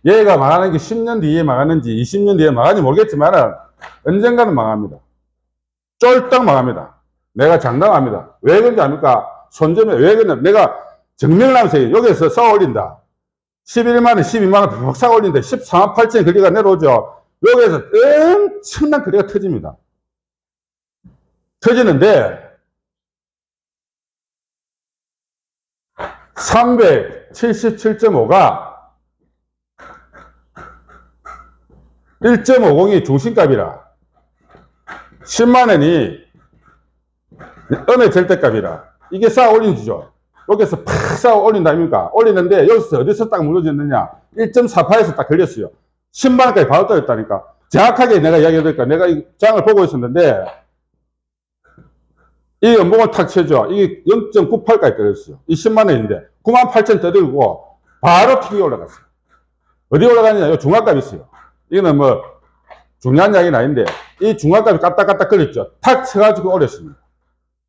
얘가 망하는 게 10년 뒤에 망하는지 20년 뒤에 망하는지 모르겠지만 언젠가는 망합니다. 쫄딱 망합니다. 내가 장담합니다. 왜 그런지 압니까? 손절매 왜 그러냐? 내가 증명을 하면서 여기서 쌓아 올린다. 11만원, 12만원 팍 쌓아 올린다. 14만 8천 거리가 내려오죠. 여기에서 엄청난 거리가 터집니다. 터지는데 377.5가 1.50이 중심값이라 10만원이 음의 절대값이라 이게 쌓아 올린 지죠. 여기서 팍 쌓아 올린다 아닙니까? 올리는데 여기서 어디서 딱 무너졌느냐 1.48에서 딱 걸렸어요. 10만원까지 바로 떨어졌다니까. 정확하게 내가 이야기해드릴까. 내가 이 장을 보고 있었는데 이 연봉을 탁 쳐줘. 이게 0.98까지 떨어졌어요. 이 10만원인데 98,000 떠들고 바로 튀겨 올라갔어요. 어디 올라가느냐? 이 중화값이 있어요. 이거는 뭐 중요한 이야기는 아닌데 이 중화값이 까딱까딱 걸렸죠. 탁 쳐가지고 올렸습니다.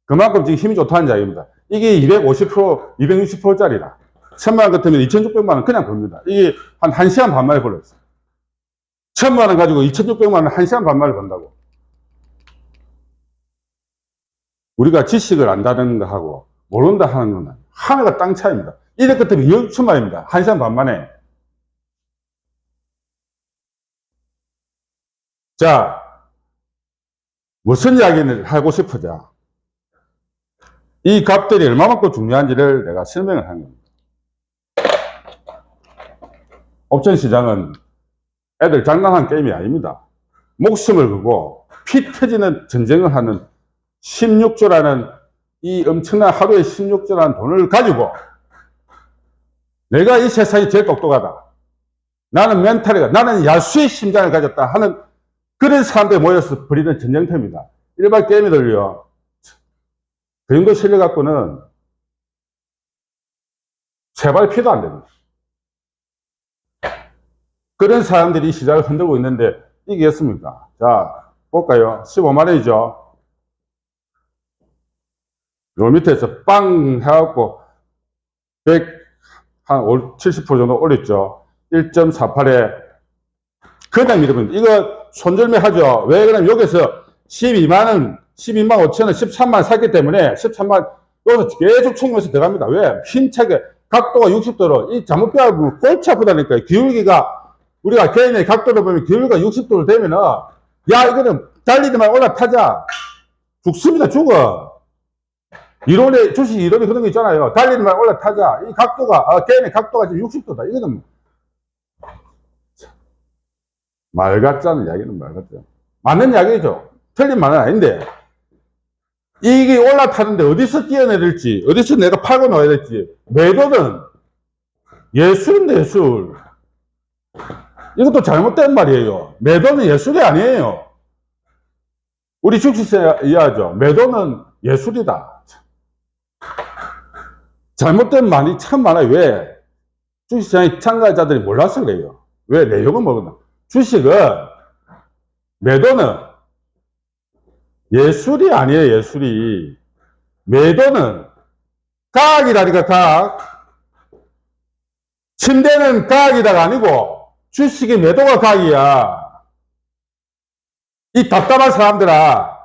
그만큼 지금 힘이 좋다는 이야기입니다. 이게 250%, 260%짜리라. 1000만원 같으면 2600만원 그냥 벌립니다. 이게 한 1시간 반 만에 벌었어요. 1000만원 가지고 2600만원 1시간 반 만에 번다고. 우리가 지식을 안다는 거하고 모른다 하는 거는 하늘과 땅 차이입니다. 이럴 것 때문에 6천만입니다. 1시간 반 만에. 자, 무슨 이야기를 하고 싶으냐. 이 값들이 얼마만큼 중요한지를 내가 설명을 한 겁니다. 옵션 시장은 애들 장난하는 게임이 아닙니다. 목숨을 걸고 피 터지는 전쟁을 하는 16조라는 이 엄청난 하루에 16조라는 돈을 가지고 내가 이 세상이 제일 똑똑하다. 나는 멘탈이다. 나는 야수의 심장을 가졌다 하는 그런 사람들이 모여서 벌이는 전쟁터입니다. 일반 게임이들요. 그 정도 실력 갖고는 제발 피도 안 됩니다. 그런 사람들이 이 시장을 흔들고 있는데 이기겠습니까? 자, 볼까요? 15만원이죠. 요 밑에서 빵 해갖고 100, 한 70% 정도 올렸죠. 1.48에 그냥 밀어버립니다. 이거 손절매 하죠. 왜 그러냐면 여기서 12만 5천 원, 13만 원 샀기 때문에 13만 여기서 계속 총면서 들어갑니다. 왜? 힘차게 각도가 60도로 이 잘못 빼면 골치 아프다니까요. 기울기가 우리가 개인의 각도를 보면 기울기가 60도로 되면은 야 이거는 달리기만 올라타자 죽습니다. 죽어. 이론에 주식 이론이 그런 거 있잖아요. 달리기만 올라타자 이 각도가 개인의 각도가 지금 60도다. 이거는 말 같자는 이야기는 말 같죠. 맞는 이야기죠. 틀린 말은 아닌데 이게 올라타는데 어디서 뛰어내릴지 어디서 내가 팔고 나와야 될지 매도는 예술인데 예술. 이것도 잘못된 말이에요. 매도는 예술이 아니에요. 우리 주식시장 이해하죠. 매도는 예술이다. 잘못된 말이 참 많아요. 왜? 주식시장의 참가자들이 몰라서 그래요. 왜? 내용은 모르나. 주식은 매도는 예술이 아니에요. 예술이. 매도는 과학이라니까 과학. 침대는 과학이다가 아니고 주식이 매도가 과학이야. 이 답답한 사람들아.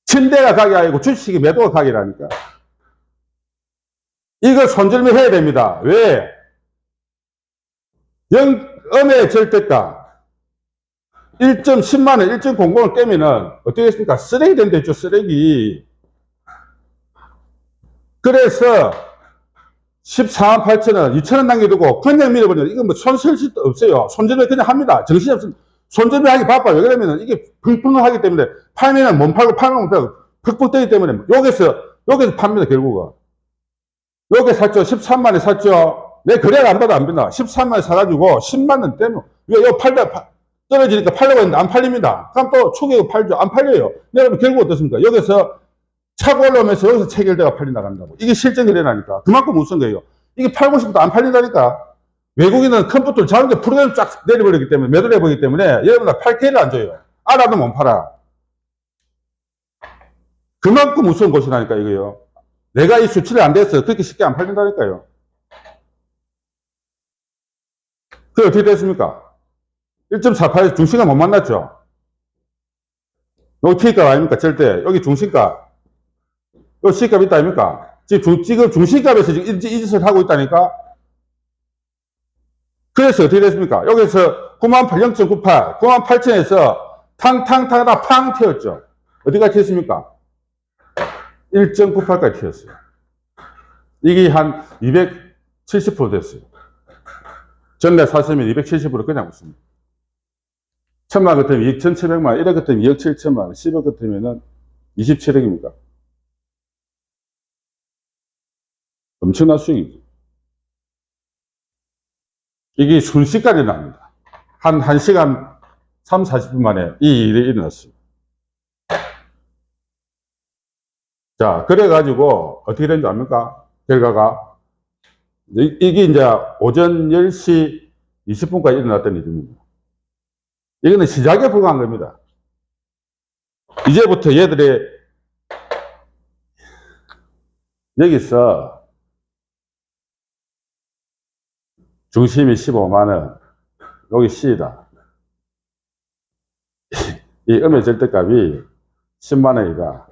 침대가 과학이 아니고 주식이 매도가 과학이라니까. 이거 손절매 해야 됩니다. 왜? 음의 절대가 1.10만 원, 1.00을 깨면은 어떻게 됐습니까? 쓰레기 된다 했죠, 쓰레기. 그래서 14만 8천 원, 2천 원 남겨두고 그냥 밀어버리는 이거 뭐 손쓸 수도 없어요. 손절매 그냥 합니다. 정신이 없으면 손절매 하기 바빠요. 왜 그러면은 이게 펑펑하기 때문에 팔면은 못 팔고 팔면 못 팔고 퍽퍽 뜨기 때문에 여기서 팝니다, 결국은. 여기 샀죠. 13만 원에 샀죠. 내 거래가 안 받아 안 된다. 13만 원에 사가지고 10만 원 때문에 이거 떨어지니까 팔려고 했는데 안 팔립니다. 그럼 또 초기에 팔죠. 안 팔려요. 여러분 결국 어떻습니까? 여기서 차고 올라오면서 여기서 체결대가 팔리 나간다고. 이게 실전 거래라니까. 그만큼 우선 거예요. 이게 팔고 싶어도 안 팔린다니까. 외국인은 컴퓨터를 자는데 프로그램 쫙 내려버리기 때문에 매도를 해보기 때문에 여러분들 팔 기회를 안 줘요. 알아도 못 팔아. 그만큼 우스운 곳이라니까 이거요. 내가 이 수치를 안 돼서 그렇게 쉽게 안 팔린다니까요. 그게 어떻게 됐습니까? 1.48에서 중심가 못 만났죠? 여기 K값 아닙니까? 절대. 여기 중심가. 여기 C값 있다 아닙니까? 지금 중심값에서 지금 이 짓을 하고 있다니까? 그래서 어떻게 됐습니까? 여기서 98,098, 98,000에서 탕탕탕 하다 팡 튀었죠? 어디까지 튀었습니까? 1.98까지 튀었어요. 이게 한 270% 됐어요. 전날 샀으면 270% 그냥 웃습니다. 1,000만 같으면 2,700만, 1억 같으면 2억 7천만 원, 10억 같으면 27억입니까? 엄청난 수익이죠. 이게 순식간에 납니다. 한 1시간 3, 40분 만에 이 일이 일어났어요. 자, 그래가지고 어떻게 된 줄 압니까? 결과가. 이게 이제 오전 10시 20분까지 일어났던 일입니다. 이거는 시작에 불과한 겁니다. 이제부터 얘들의 여기서 중심이 15만원, 여기 C다. 이 음의 절대값이 10만원이다.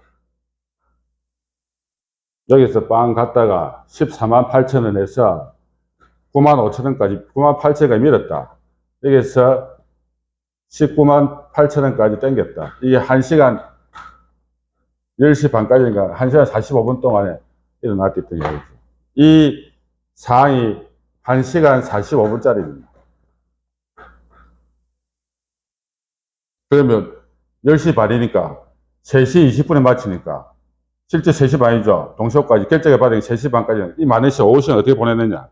여기서 빵 갔다가 14만 8천원에서 9만 5천원까지, 9만 8천원까지 밀었다. 여기서 19만 8천원까지 땡겼다. 이게 1시간 10시 반까지인가 1시간 45분 동안에 일어났기 때문에 이 사항이 1시간 45분짜리입니다. 그러면 10시 반이니까 3시 20분에 마치니까 실제 3시 반이죠. 동시호까지 결정해 받으니 3시 반까지는 이 많은 시간, 오후 시간 어떻게 보냈느냐.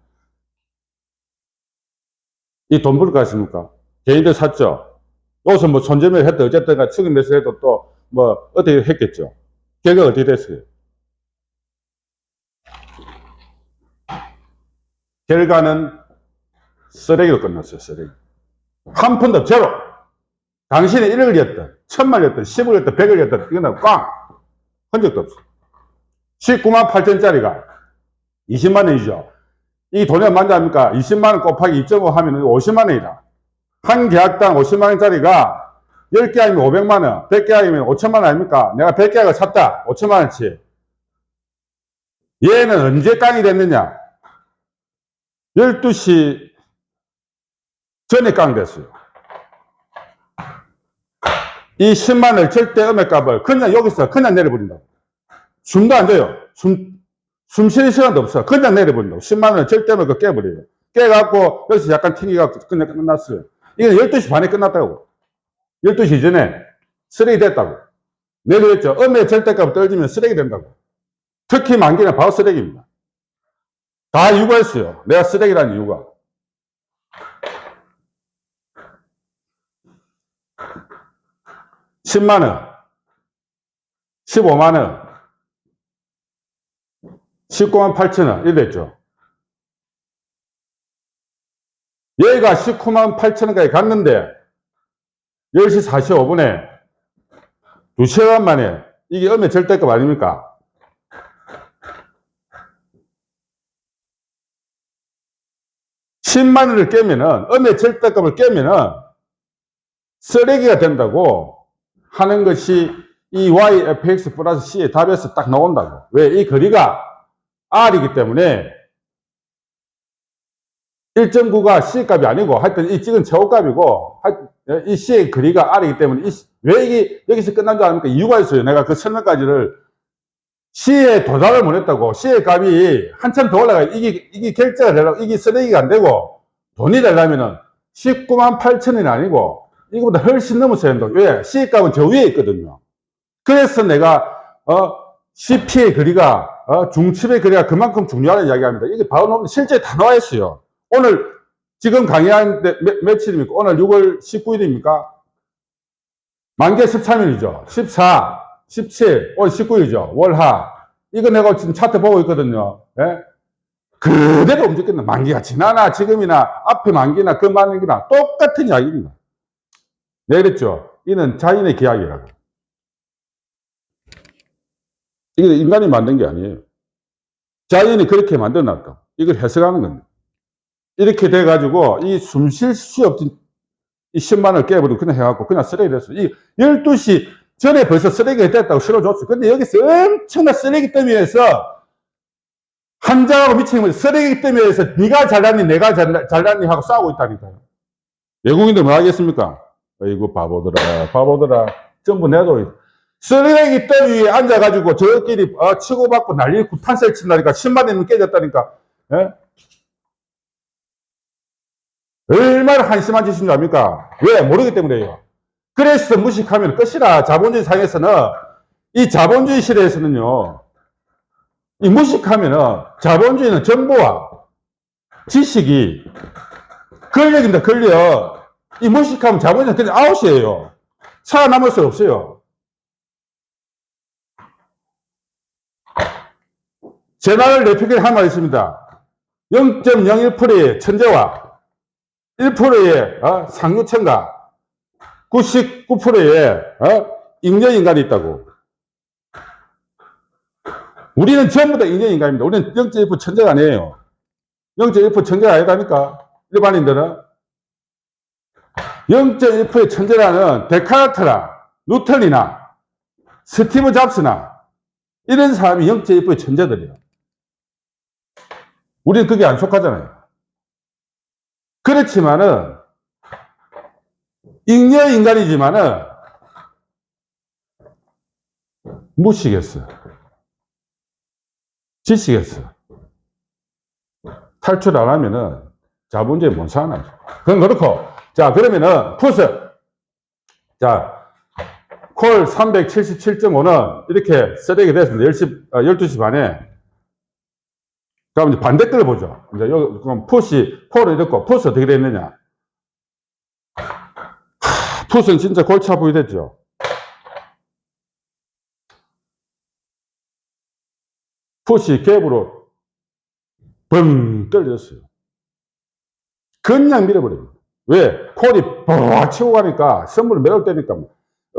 이 돈 벌 것 같습니까? 개인들 샀죠. 여기서 뭐 손절매를 했다 어쨌든 측은 매수 해도 또 뭐 어떻게 했겠죠. 결과가 어떻게 됐어요? 결과는 쓰레기로 끝났어요. 쓰레기. 한 푼도 제로. 당신이 1억이었든 1,000만이었든 10억이었든 100억이었든 이거는 꽝. 한 적도 없어. 19만 8천짜리가 20만 원이죠. 이 돈이 얼마인지 압니까? 20만 원 곱하기 2.5 하면 50만 원이다. 한 계약당 50만 원짜리가 10개 아니면 500만 원, 100개 아니면 5천만 원 아닙니까? 내가 100개가 샀다. 5천만 원치. 얘는 언제 깡이 됐느냐? 12시 전에 깡 됐어요. 이 10만 원 절대 음액값을 그냥 여기서 그냥 내려버린다고. 숨도 안 돼요. 숨 쉴 시간도 없어. 그냥 내려버린다고. 10만 원 절대 음액을 깨버려요. 깨갖고 여기서 약간 튕기가 그냥 끝났어요. 이건 12시 반에 끝났다고. 12시 이전에 쓰레기 됐다고. 내려했죠. 음액 절대값을 떨어지면 쓰레기 된다고. 특히 만기는 바로 쓰레기입니다. 다 이유가 있어요. 내가 쓰레기라는 이유가. (10만원) (15만원) (19만 8천원) 이랬죠. 얘가 19만 8천원까지 갔는데 10시 45분에 2시간 만에 이게 음의 절대값 아닙니까? (10만 원을) 깨면은 음의 절대값을 깨면은 쓰레기가 된다고 하는 것이 이 YFX 플러스 C의 답에서 딱 나온다고. 왜? 이 거리가 R이기 때문에 1.9가 C 값이 아니고 하여튼 이 찍은 최고값이고 이 C의 거리가 R이기 때문에 왜 이게 여기서 끝난 줄 아닙니까? 이유가 있어요. 내가 그 설명까지를 C에 도달을 못했다고. C의 값이 한참 더 올라가요. 이게 결제가 되려고, 이게 쓰레기가 안 되고 돈이 되려면은 19만 8천원이 아니고 이거보다 훨씬 넘었어야 된다고. 왜? C 값은 저 위에 있거든요. 그래서 내가 CP의 거리가 중첩의 거리가 그만큼 중요하다는 이야기합니다. 이게 바로 실제 다 나와 있어요. 오늘 지금 강의한 며칠입니까? 오늘 6월 19일입니까? 만기 13일이죠. 14, 17, 오늘 19일이죠. 월하. 이거 내가 지금 차트 보고 있거든요. 예? 그대로 움직였나. 만기가 지나나 지금이나 앞에 만기나 그 만기나 똑같은 이야기입니다. 네, 그랬죠. 이는 자연의 계약이라고. 이게 인간이 만든 게 아니에요. 자연이 그렇게 만들어놨다. 이걸 해석하는 겁니다. 이렇게 돼가지고 이 숨 쉴 수 없는 이 10만 원을 깨버리고 그냥 해갖고 그냥 쓰레기 됐어요. 이 12시 전에 벌써 쓰레기가 됐다고 실어줬어요. 근데 여기서 엄청난 쓰레기 때문에서 한장하고 미치는 쓰레기 때문에서 네가 잘났니 내가 잘났니 하고 싸우고 있다니까요. 외국인들 뭐 하겠습니까? 아이고 바보들아 전부 내도 쓰레기 더미 위에 앉아가지고 저끼리 치고받고 난리 구탄살 친다니까. 10만 원이면 깨졌다니까. 예? 얼마나 한심한 짓인 줄 압니까? 왜? 모르기 때문에요. 그래서 무식하면 끝이라. 자본주의 상에서는, 이 자본주의 시대에서는요, 이 무식하면은 자본주의는 정보와 지식이 권력입니다. 권력. 이 무식하면 자본주의는 그냥 아웃이에요. 살아남을 수 없어요. 제나럴 레피겔 한 말 있습니다. 0.01%의 천재와 1%의 상류층과 99%의 잉여인간이 있다고. 우리는 전부 다 잉여인간입니다. 우리는 0.1% 천재가 아니에요. 0.1% 천재가 아니다니까. 일반인들은 0.1%의 천재라는 데카르트나 뉴턴이나 스티브 잡스나 이런 사람이 0.1%의 천재들이에요. 우리는 그게 안 속하잖아요. 그렇지만은 잉여인간이지만은 무시겠어. 지시겠어. 탈출 안 하면은 자본주의 못 사나요. 그건 그렇고. 자, 그러면은 풋을. 자, 콜 377.5는 이렇게 쓰레기 됐습니다. 12시 반에. 그럼 이제 반대글을 보죠. 이제 여기, 그럼 풋이, 콜을 이렇고, 풋이 어떻게 됐느냐. 풋은 진짜 골치 아프게 됐죠. 풋이 갭으로 뻥 떨어졌어요. 그냥 밀어버립니다. 왜? 콜이 뻥 치고 가니까 선물을 매달 때니까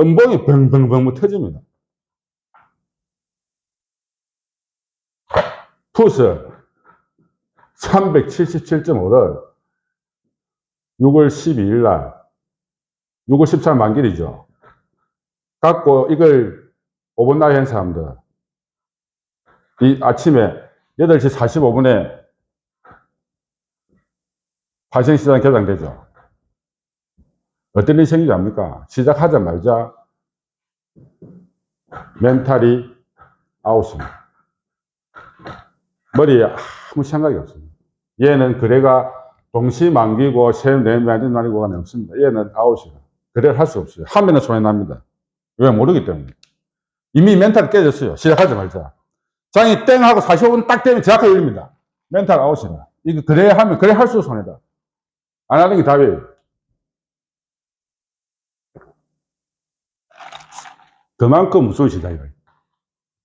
음봉이 벙벙벙 터집니다. 푸스 377.5를 6월 12일 날 6월 14일 만기이죠. 갖고 이걸 오버나잇 행사합니다. 이 아침에 8시 45분에 발생시장 개장되죠. 어떤 일이 생기지 않습니까? 시작하자마자 멘탈이 아웃입니다. 머리에 아무 생각이 없습니다. 얘는 거래가 동시 만기고 세금 내면 날이고 간에 없습니다. 얘는 아웃이에요. 거래를 할 수 없어요. 하면은 손해납니다. 왜? 모르기 때문에. 이미 멘탈이 깨졌어요. 시작하자마자. 장이 땡 하고 45분 딱 되면 정확하게 열립니다. 멘탈 아웃이다. 이거 거래하면 거래할수록 손해다. 안 하는 게 답이에요. 그만큼 무서운 시장이에요.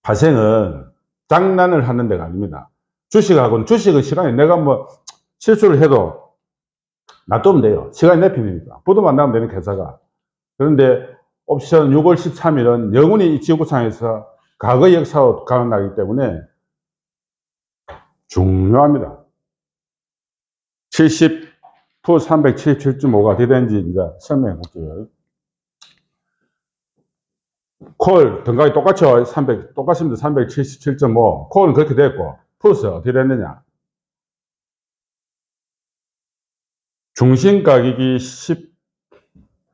발생은 장난을 하는 데가 아닙니다. 주식은 시간이 내가 뭐 실수를 해도 놔두면 돼요. 시간이 내 편이니까. 보도만 나면 되는 회사가. 그런데 옵션 6월 13일은 영원히 이 지구상에서 과거 역사로 가나기 때문에 중요합니다. 377.5가 어떻게 되는지 이제 설명해 볼게요. 콜, 등각이 똑같죠? 똑같습니다. 377.5. 콜은 그렇게 됐고, 푸스 어떻게 됐느냐? 중심 가격이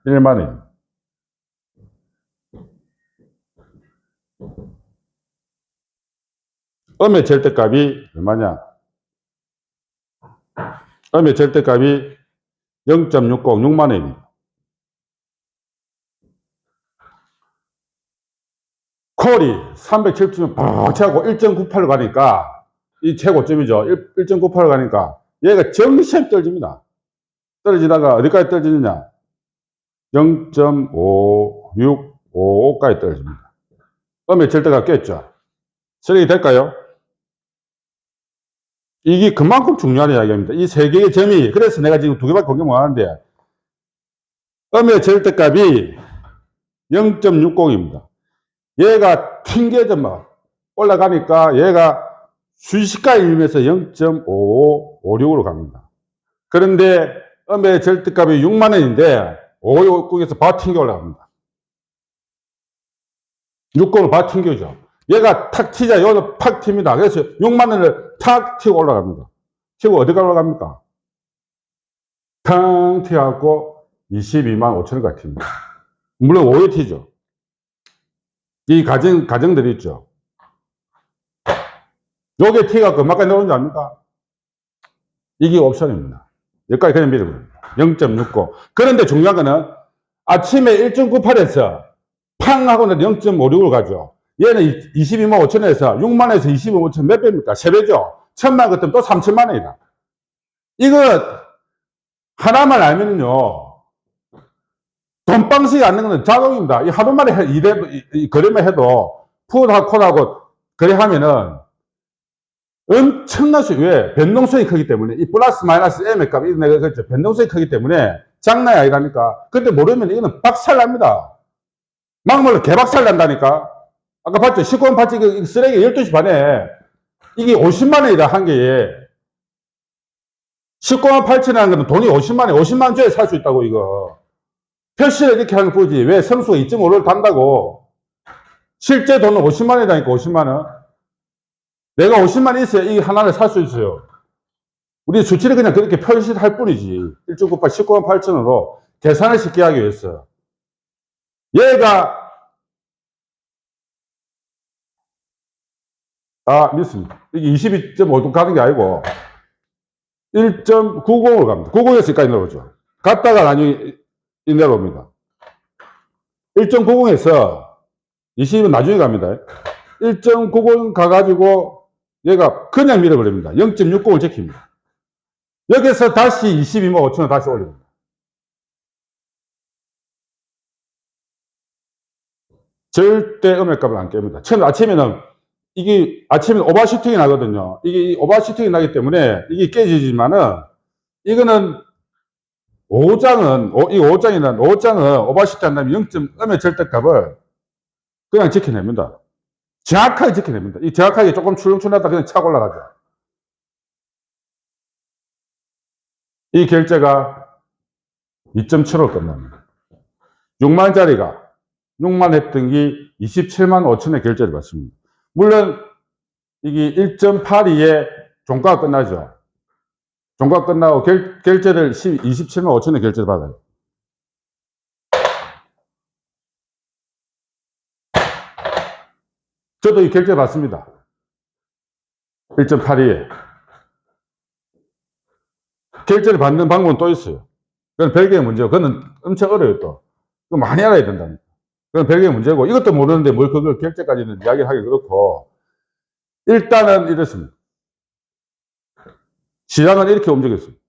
11만원. 음의 절대값이 얼마냐? 음의 절대값이 0.60, 6만원입니다. 콜이 307점 벅차고 1.98로 가니까, 이 최고점이죠. 1.98로 가니까, 얘가 정시에 떨어집니다. 떨어지다가 어디까지 떨어지느냐? 0.5655까지 떨어집니다. 음의 절대값 깼죠. 설명이 될까요? 이게 그만큼 중요한 이야기입니다. 이 세 개의 점이, 그래서 내가 지금 두 개밖에 공개 못 하는데, 음의 절대값이 0.60입니다. 얘가 튕겨져 막 올라가니까 얘가 순식간에 일면서 0.5556으로 갑니다. 그런데 음의 절대값이 6만원인데 569에서 바로 튕겨 올라갑니다. 60으로 바로 튕겨죠. 얘가 탁 튀자 여기서 팍 튑니다. 그래서 6만원을 탁 튀고 올라갑니다. 튀고 어디가 올라갑니까? 탕 튀어갖고 22만 5천원까지 튑니다. 물론 5에 튀죠. 이 가정들이 있죠. 요게 T가 얼마까지 나오는지 압니까? 이게 옵션입니다. 여기까지 그냥 밀어버립니다. 0.69. 그런데 중요한 거는 아침에 1.98에서 팡 하고는 0.56으로 가죠. 얘는 22만 5천원에서 6만원에서 22만 5천 몇 배입니까? 3배죠. 1000만 같으면 또 3천만 원이다. 이거 하나만 알면요. 돈방석이 않는 건 자동입니다. 이 하루 만에 거래만 해도 풋하고 콜하고 거래하면은 엄청난 수, 왜? 변동성이 크기 때문에, 이 플러스 마이너스 M의 값, 이 내가 그랬죠. 변동성이 크기 때문에 장난이 아니라니까. 근데 모르면 이거는 박살 납니다. 막말로 개박살 난다니까. 아까 봤죠? 19만 8천, 이 쓰레기 12시 반에 이게 50만원이다, 한 개에. 19만 8천이라는 거는 돈이 50만원, 50만원 줘야 살 수 있다고, 이거. 표시를 이렇게 하는 거 보지. 왜 성수가 2.5를 단다고. 실제 돈은 50만원이라니까, 50만원. 내가 50만 원 있어야 이 하나를 살 수 있어요. 우리 수치를 그냥 그렇게 표시할 뿐이지. 1.98, 19만 8천으로 계산을 쉽게 하기 위해서. 얘가, 믿습니다. 이게 22.5도 가는 게 아니고, 1.90으로 갑니다. 90에서 여기까지 내려오죠. 갔다가 나중에 내려옵니다. 1.90에서 20은 나중에 갑니다. 1.90 가가지고, 얘가 그냥 밀어버립니다. 0.60을 지킵니다. 여기서 다시 22만 5천원 다시 올립니다. 절대 음액값을 안 깹니다. 처음 아침에는, 이게 아침에 오버슈팅이 나거든요. 이게 오버슈팅이 나기 때문에 이게 깨지지만은, 이거는 5장은 오버슈팅 한다면 0. 음의 절대값을 그냥 지켜냅니다. 정확하게 지켜야 됩니다. 이 정확하게 조금 출렁출렁하다 그냥 차고 올라가죠. 이 결제가 2.75 끝납니다. 6만짜리가 6만 했던 게 27만 5천의 결제를 받습니다. 물론 이게 1.82에 종가가 끝나죠. 종가 끝나고 결제를 27만 5천의 결제를 받아요. 저도 이 결제 받습니다. 1.82에. 결제를 받는 방법은 또 있어요. 그건 별개의 문제고, 그건 엄청 어려워요, 또. 그거 많이 알아야 된다니까. 그건 별개의 문제고, 이것도 모르는데 뭘 그걸 결제까지는 이야기를 하기 그렇고, 일단은 이렇습니다. 시장은 이렇게 움직였습니다.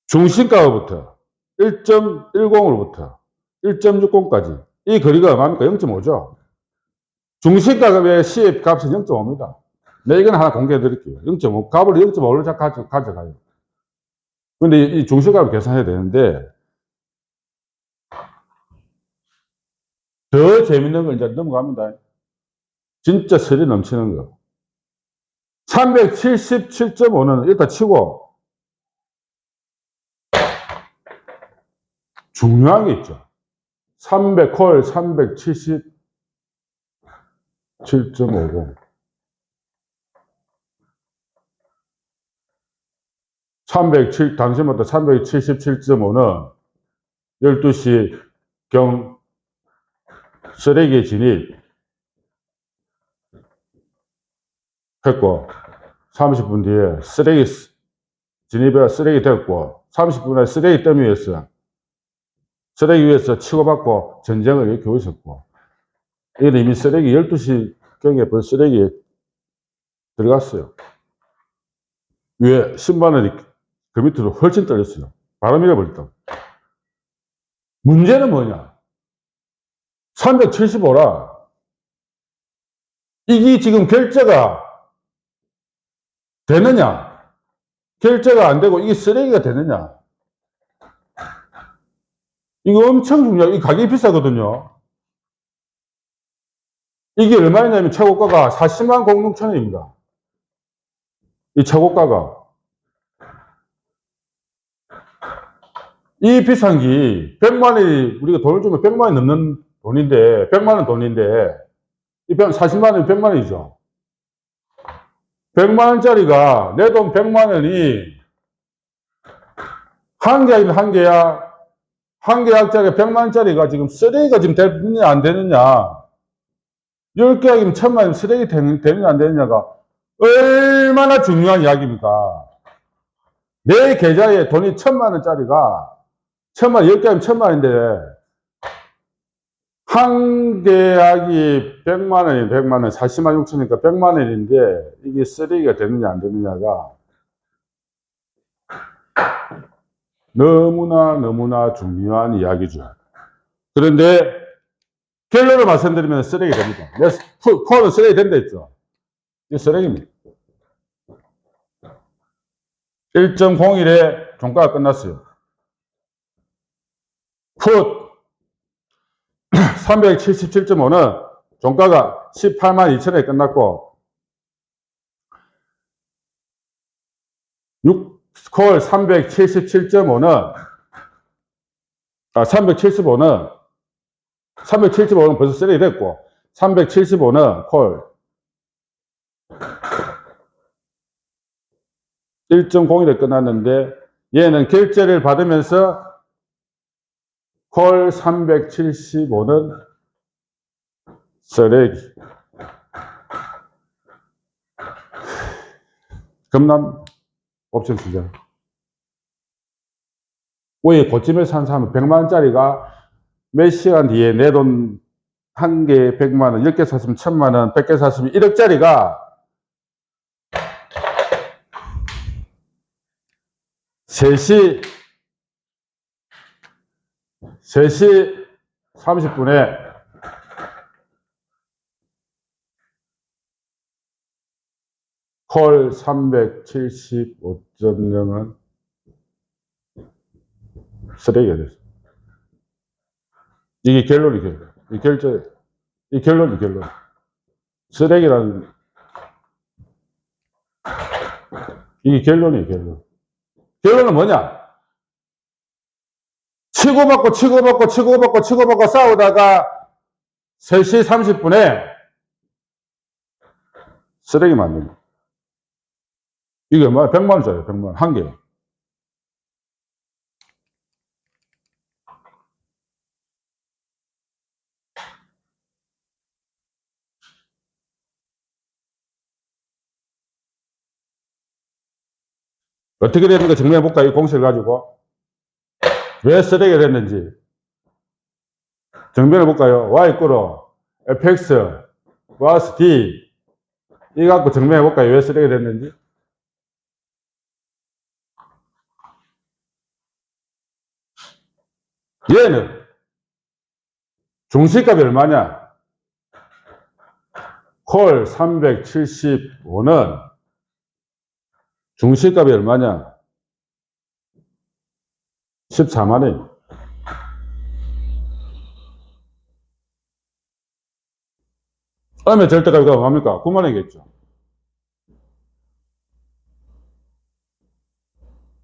중심가부터 1.10으로부터 1.60까지 이 거리가 얼마입니까? 0.5죠. 중심가의 시의 값은 0.5입니다. 네, 이건 하나 공개해 드릴게요. 0.5. 값을 0.5로 가져가요. 근데 이 중심값을 계산해야 되는데, 더 재밌는 걸 이제 넘어갑니다. 진짜 설이 넘치는 거. 377.5는 일단 치고, 중요한 게 있죠. 300콜 377.50. 307, 당신부터 377.5는 12시 경 쓰레기 진입 했고, 30분 뒤에 쓰레기 진입해 쓰레기 됐고, 30분에 쓰레기 더미 위에서 쓰레기 위에서 치고받고 전쟁을 일으키고 있었고, 이건 이미 쓰레기 12시 경에 벌써 쓰레기에 들어갔어요. 위에 10만 원이 그 밑으로 훨씬 떨렸어요. 바로 밀어버렸다고. 문제는 뭐냐? 375라. 이게 지금 결제가 되느냐? 결제가 안 되고 이게 쓰레기가 되느냐? 이거 엄청 중요해요. 이 가격이 비싸거든요. 이게 얼마냐면 최고가가 40만 06천원입니다. 이 최고가가. 이 비싼 게 100만 원이 우리가 돈을 주면 100만 원이 넘는 돈인데 100만 원 돈인데 이 40만 원이 100만 원이죠. 100만 원짜리가 내 돈 100만 원이 한 개 아니면 한 개야. 한 개짜리 100만 원짜리가 지금 쓰레기가 지금 되느냐 안 되느냐. 10개 아니면 1000만 원이면 쓰레기 되느냐 안 되느냐가 얼마나 중요한 이야기입니까? 내 계좌에 돈이 1000만 원짜리가 1000만 원, 10개 하면 1000만 원인데, 한 계약이 100만 원이 100만 원, 40만 6천이니까 100만 원인데, 이게 쓰레기가 되느냐, 안 되느냐가 너무나 중요한 이야기죠. 그런데, 결론을 말씀드리면 쓰레기 됩니다. 코어는 쓰레기 된다 했죠. 이게 쓰레기입니다. 1.01에 종가가 끝났어요. 풋 377.5는 종가가 18만 2천원에 끝났고, 6콜 377.5는, 375는 벌써 쓰레기 됐고, 375는 콜 1.01에 끝났는데, 얘는 결제를 받으면서 콜 375는 쓰레기. 금남 옵션 시장. 왜 고점에 산 사람은 100만원짜리가 몇 시간 뒤에 내 돈 한 개에 100만원, 10개 샀으면 1000만원, 100개 샀으면 1억짜리가 3시 30분에 콜 375.0은 쓰레기가 됐어요. 이게 결론이 이 결제, 이 결론이 결론. 쓰레기라는, 이게 결론이에요, 결론. 결론은 뭐냐? 치고받고 싸우다가 3시 30분에 쓰레기 만듭니다. 이게 뭐야? 100만원짜리, 100만원. 한 개. 어떻게 되는가 정리해 볼까요? 이 공식을 가지고. 왜 쓰레기가 됐는지. 정변해 볼까요? Y 끄로 fx 플러스 d. 이거 갖고 정리해 볼까요? 왜 쓰레기가 됐는지. 얘는 중시값이 얼마냐? 콜 375는 중시값이 얼마냐? 14만원. 음의 절대값이 얼마입니까? 9만원이겠죠.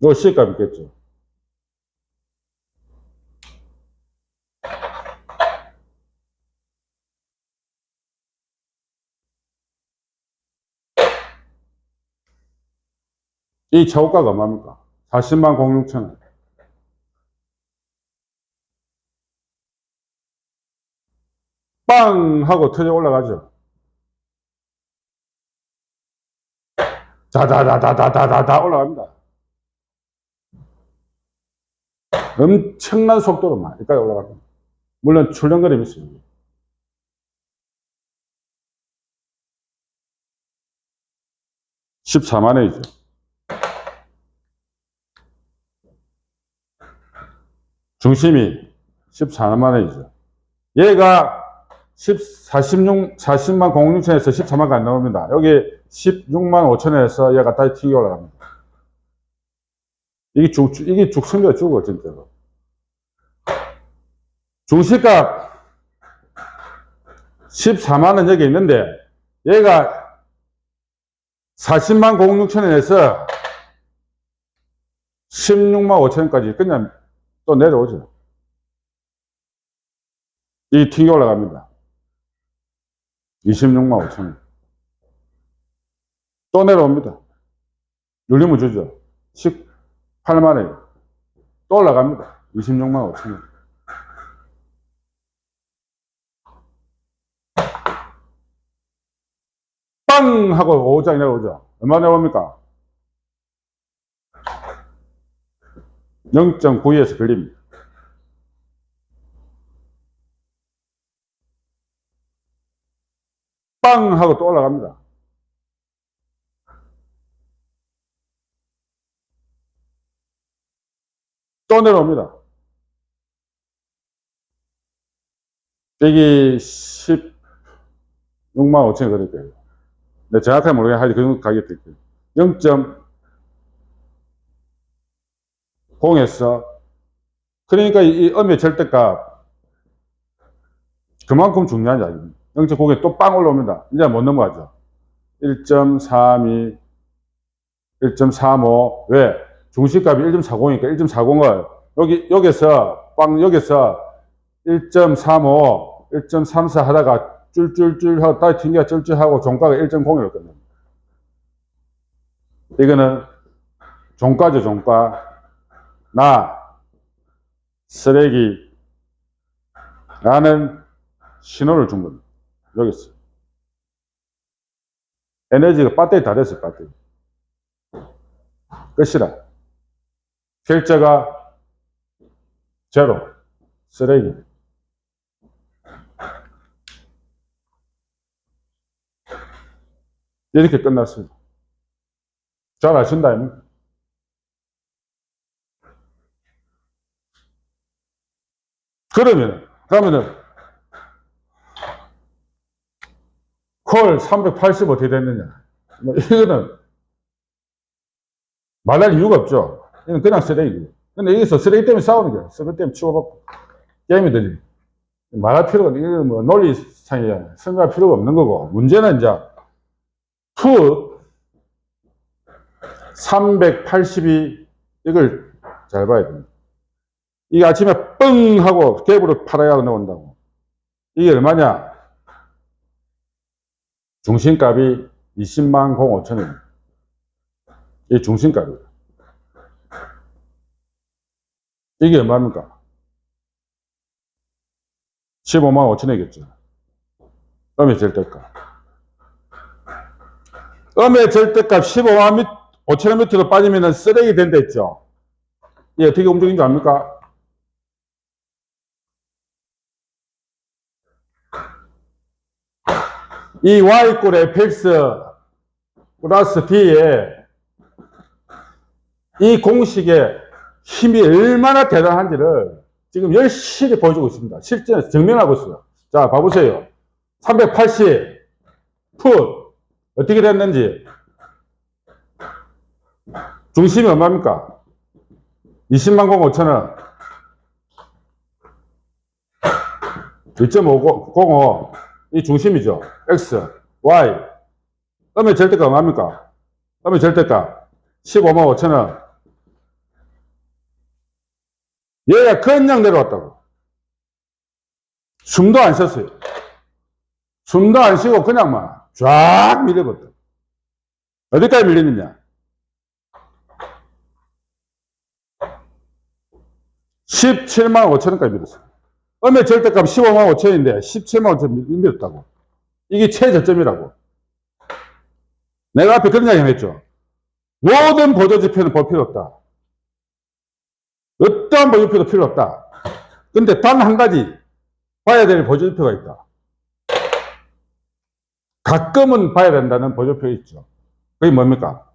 이거 C값 있겠죠. 이 차고가가 얼마입니까? 40만 06천원. 빵! 하고 터져 올라가죠. 자다다다다다다다 올라갑니다. 엄청난 속도로 막 여기까지 올라갑니다. 물론 출렁거림이 있습니다. (14만원이죠) 중심이 14만원이죠. 얘가 40만 06천에서 14만까지 안 나옵니다. 여기 16만 5천에서 얘가 다시 튀겨 올라갑니다. 이게 죽습니다, 죽어, 진짜로. 중시값 14만원 여기 있는데, 얘가 40만 06천원에서 16만 5천원까지 그냥 또 내려오죠. 이 튀겨 올라갑니다. 26만 5천원. 또 내려옵니다. 눌리면 주죠. 18만원. 또 올라갑니다. 26만 5천원. 빵! 하고 5장이 내려오죠. 얼마 내려옵니까? 0.92에서 걸립니다. 빵! 하고 또 올라갑니다. 또 내려옵니다. 여기 16만 5천이 그럴 거예요. 네, 정확하게 모르겠는데 하여튼 그 정도 가격 될게요. 0.0에서 그러니까 이 음의 절대값 그만큼 중요한 이야기입니다. 0.0에 또 빵 올라옵니다. 이제 못 넘어가죠. 1.32, 1.35. 왜? 중시값이 1.40이니까 1.40을 여기서 1.35, 1.34 하다가 쫄쫄쫄 하고 다시 튕겨 쫄쫄 하고 종가가 1.0으로 끝납니다. 이거는 종가죠, 종가. 나 쓰레기 라는 신호를 준 겁니다. 여기 있어요. 에너지가 배터리 다 됐어요, 배터리. 끝이라. 결제가 제로. 쓰레기. 이렇게 끝났습니다. 잘 아신다, 아닙니까? 그러면은, 콜 380 어떻게 됐느냐. 이거는 말할 이유가 없죠. 이건 그냥 쓰레기고. 근데 여기서 쓰레기 때문에 싸우는 거야. 쓰레기 때문에 치고받고. 게임이 되지. 말할 필요가, 이거 뭐 논리상에 설명할 필요가 없는 거고, 문제는 이제, 풋 382, 이걸 잘 봐야 됩니다. 이게 아침에 뻥 하고 갭으로 팔아야 나온다고. 이게 얼마냐? 중심값이 20만 05,000원. 이게 중심값이에요. 이게 얼마입니까? 15만 5천원이겠죠. 음의 절대값. 음의 절대값 15만 5천원 밑으로 빠지면 쓰레기 된다 했죠. 이게 어떻게 움직이는 줄 압니까? 이 y꼴 fx 플러스 d에 이 공식의 힘이 얼마나 대단한지를 지금 열심히 보여주고 있습니다. 실전에서 증명하고 있어요. 자, 봐보세요. 380 풋 어떻게 됐는지. 중심이 얼마입니까? 20만 05,000원. 2.505 이 중심이죠. x, y. 음의 절대값 얼마입니까? 음의 절대값 15만 5천원. 얘가 그냥 내려왔다고. 숨도 안 쉬었어요. 숨도 안 쉬고 그냥 막 쫙 밀려버렸다. 어디까지 밀리느냐? 17만 5천원까지 밀었어요. 음의 절대값 15만 5천원인데 17만 5천 밀렸다고. 이게 최저점이라고. 내가 앞에 그런 이야기 했죠. 모든 보조지표는 볼 필요 없다. 어떠한 보조표도 필요 없다. 근데 단 한 가지 봐야 될 보조표가 있다. 가끔은 봐야 된다는 보조표 있죠. 그게 뭡니까?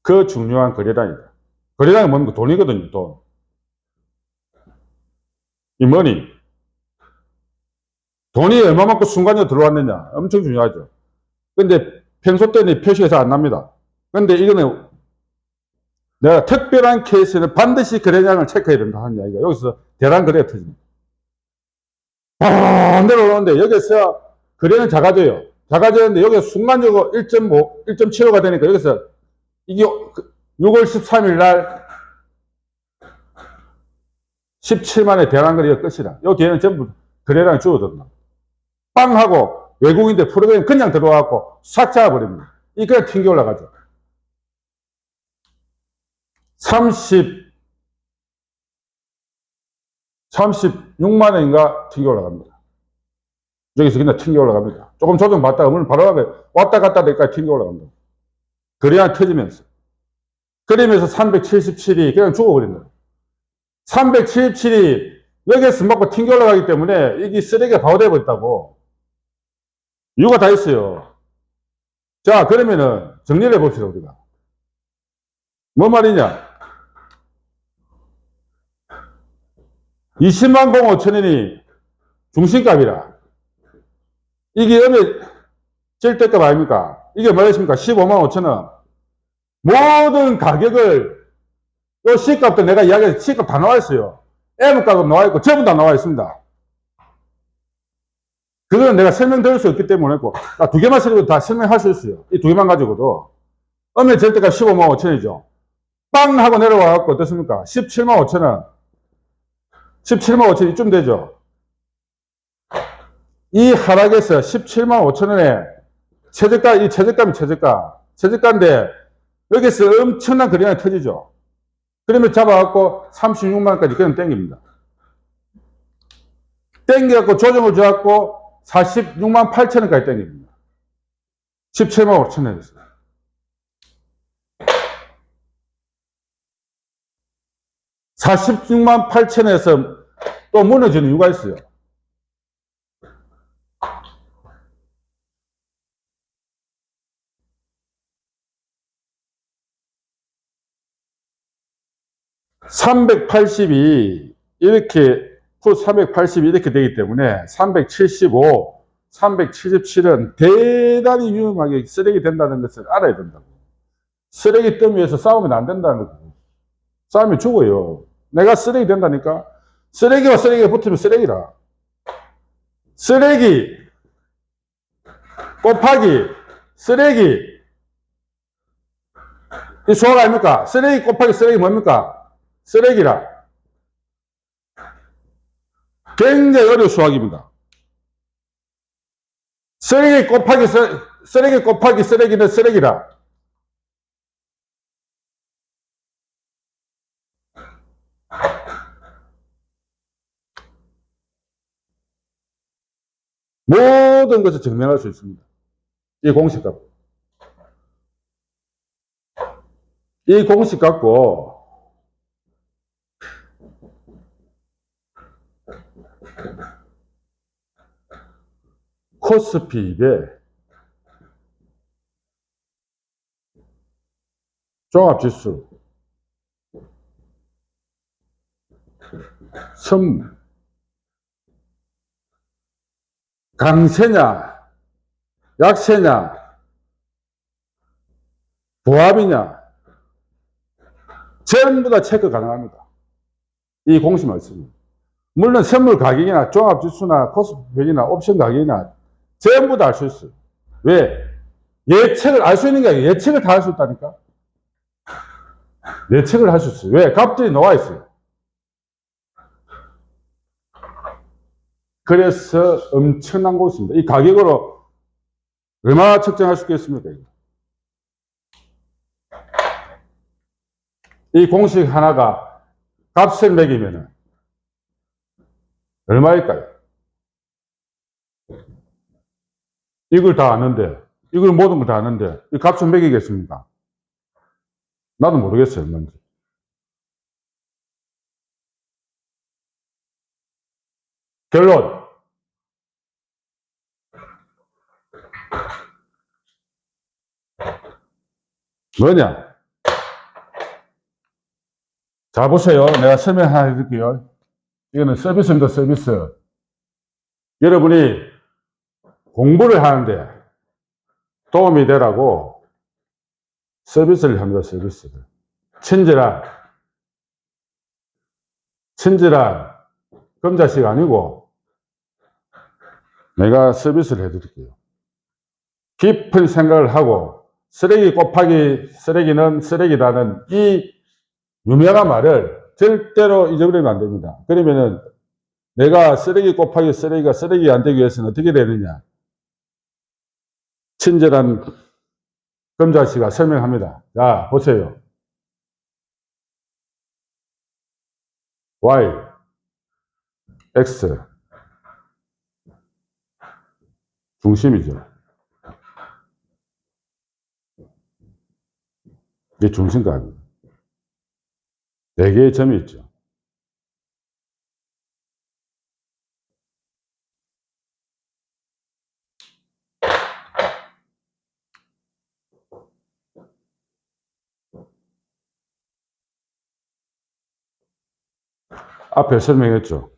그 중요한 거래량이다. 거래량이 뭡니까? 돈이거든요, 돈. 이 머니. 돈이 얼마만큼 순간적으로 들어왔느냐. 엄청 중요하죠. 근데 평소 때는 표시가 안 납니다. 근데 이거는 내가 특별한 케이스는 반드시 거래량을 체크해야 된다 하는 이야기가 여기서 대란 거래가 터집니다. 내려오는데 여기서 거래는 작아져요. 작아지는데 여기서 순간적으로 1.5, 1.75가 되니까 여기서 이게 6월 13일 날 17만의 대란 거래가 끝이다. 이 뒤에는 전부 거래량이 줄어든다. 빵 하고 외국인들 프로그램 그냥 들어와갖고 싹 잡아버립니다. 이 그냥 튕겨 올라가죠. 36만 원인가 튕겨 올라갑니다. 여기서 그냥 튕겨 올라갑니다. 조금 조정받다가 오늘 바로 왔다 갔다 될까지 튕겨 올라갑니다. 거래량 터지면서. 그러면서 377이 그냥 죽어버린다. 377이 여기에서 맞고 튕겨 올라가기 때문에 이게 쓰레기가 바로돼 버렸다고. 이유가 다 있어요. 자, 그러면은 정리를 해봅시다, 우리가. 뭐 말이냐? 20만 05,000원이 중심값이라. 이게 음의 절대값 아닙니까? 이게 뭐였습니까? 15만 5천원. 모든 가격을, 요 C값도 내가 이야기해서 C값 다 나와 있어요. M값도 나와 있고, 전부 다 나와 있습니다. 그거는 내가 설명드릴 수 없기 때문에 했고, 두 개만 쓰고 다 설명할 수 있어요. 이 두 개만 가지고도. 음의 절대값 15만 5천원이죠. 빵! 하고 내려와갖고, 어떻습니까? 17만 5천원. 17만 5천 이쯤 되죠. 이 하락에서 17만 5천원에 최저가, 이 최저가면 최저가인데 여기서 엄청난 거래량이 터지죠. 그러면 잡아갖고 36만원까지 그냥 땡깁니다. 땡겨갖고 조정을 줘갖고 46만 8천원까지 땡깁니다. 17만 5천원에서. 46만 8천에서 또 무너지는 이유가 있어요. (380이) 이렇게 풋 380이 이렇게 되기 때문에 375, 377은 대단히 위험하게 쓰레기 된다는 것을 알아야 된다고. 쓰레기 더미에서 싸우면 안 된다는 거고. 싸우면 죽어요. 내가 쓰레기 된다니까. 쓰레기와 쓰레기가 붙으면 쓰레기라. 쓰레기 곱하기 쓰레기. 이 수학 아닙니까? 쓰레기 곱하기 쓰레기 뭡니까? 쓰레기라. 굉장히 어려운 수학입니다. 쓰레기 곱하기 쓰레기는 쓰레기라. 모든 것을 증명할 수 있습니다. 이 공식 갖고. 이 공식 갖고 코스피 대 종합지수 선물 강세냐 약세냐 보합이냐 전부 다 체크 가능합니다. 이 공식 말씀입니다. 물론 선물 가격이나 종합지수나 코스피나 옵션 가격이나 전부 다 알 수 있어요. 왜? 예측을 알 수 있는 게 아니라 예측을 다 할 수 있다니까. 예측을 할 수 있어요. 왜? 값들이 나와 있어요. 그래서 엄청난 곳입니다. 이 가격으로 얼마나 측정할 수 있겠습니까? 이 공식 하나가 값을 매기면 얼마일까요? 이걸 다 아는데, 이걸 모든 걸 다 아는데, 이 값을 매기겠습니까? 나도 모르겠어요, 뭔지. 결론. 뭐냐? 자, 보세요. 내가 설명 하나 해드릴게요. 이거는 서비스입니다, 서비스. 여러분이 공부를 하는데 도움이 되라고 서비스를 합니다, 서비스를. 친절한 검자식 아니고 내가 서비스를 해드릴게요. 깊은 생각을 하고 쓰레기 곱하기 쓰레기는 쓰레기라는 이 유명한 말을 절대로 잊어버리면 안 됩니다. 그러면은 내가 쓰레기 곱하기 쓰레기가 쓰레기 안 되기 위해서는 어떻게 되느냐? 친절한 검자씨가 설명합니다. 자, 보세요. Y, X 중심이죠. 이게 중심값입니다. 4개의 점이 있죠. 앞에 설명했죠.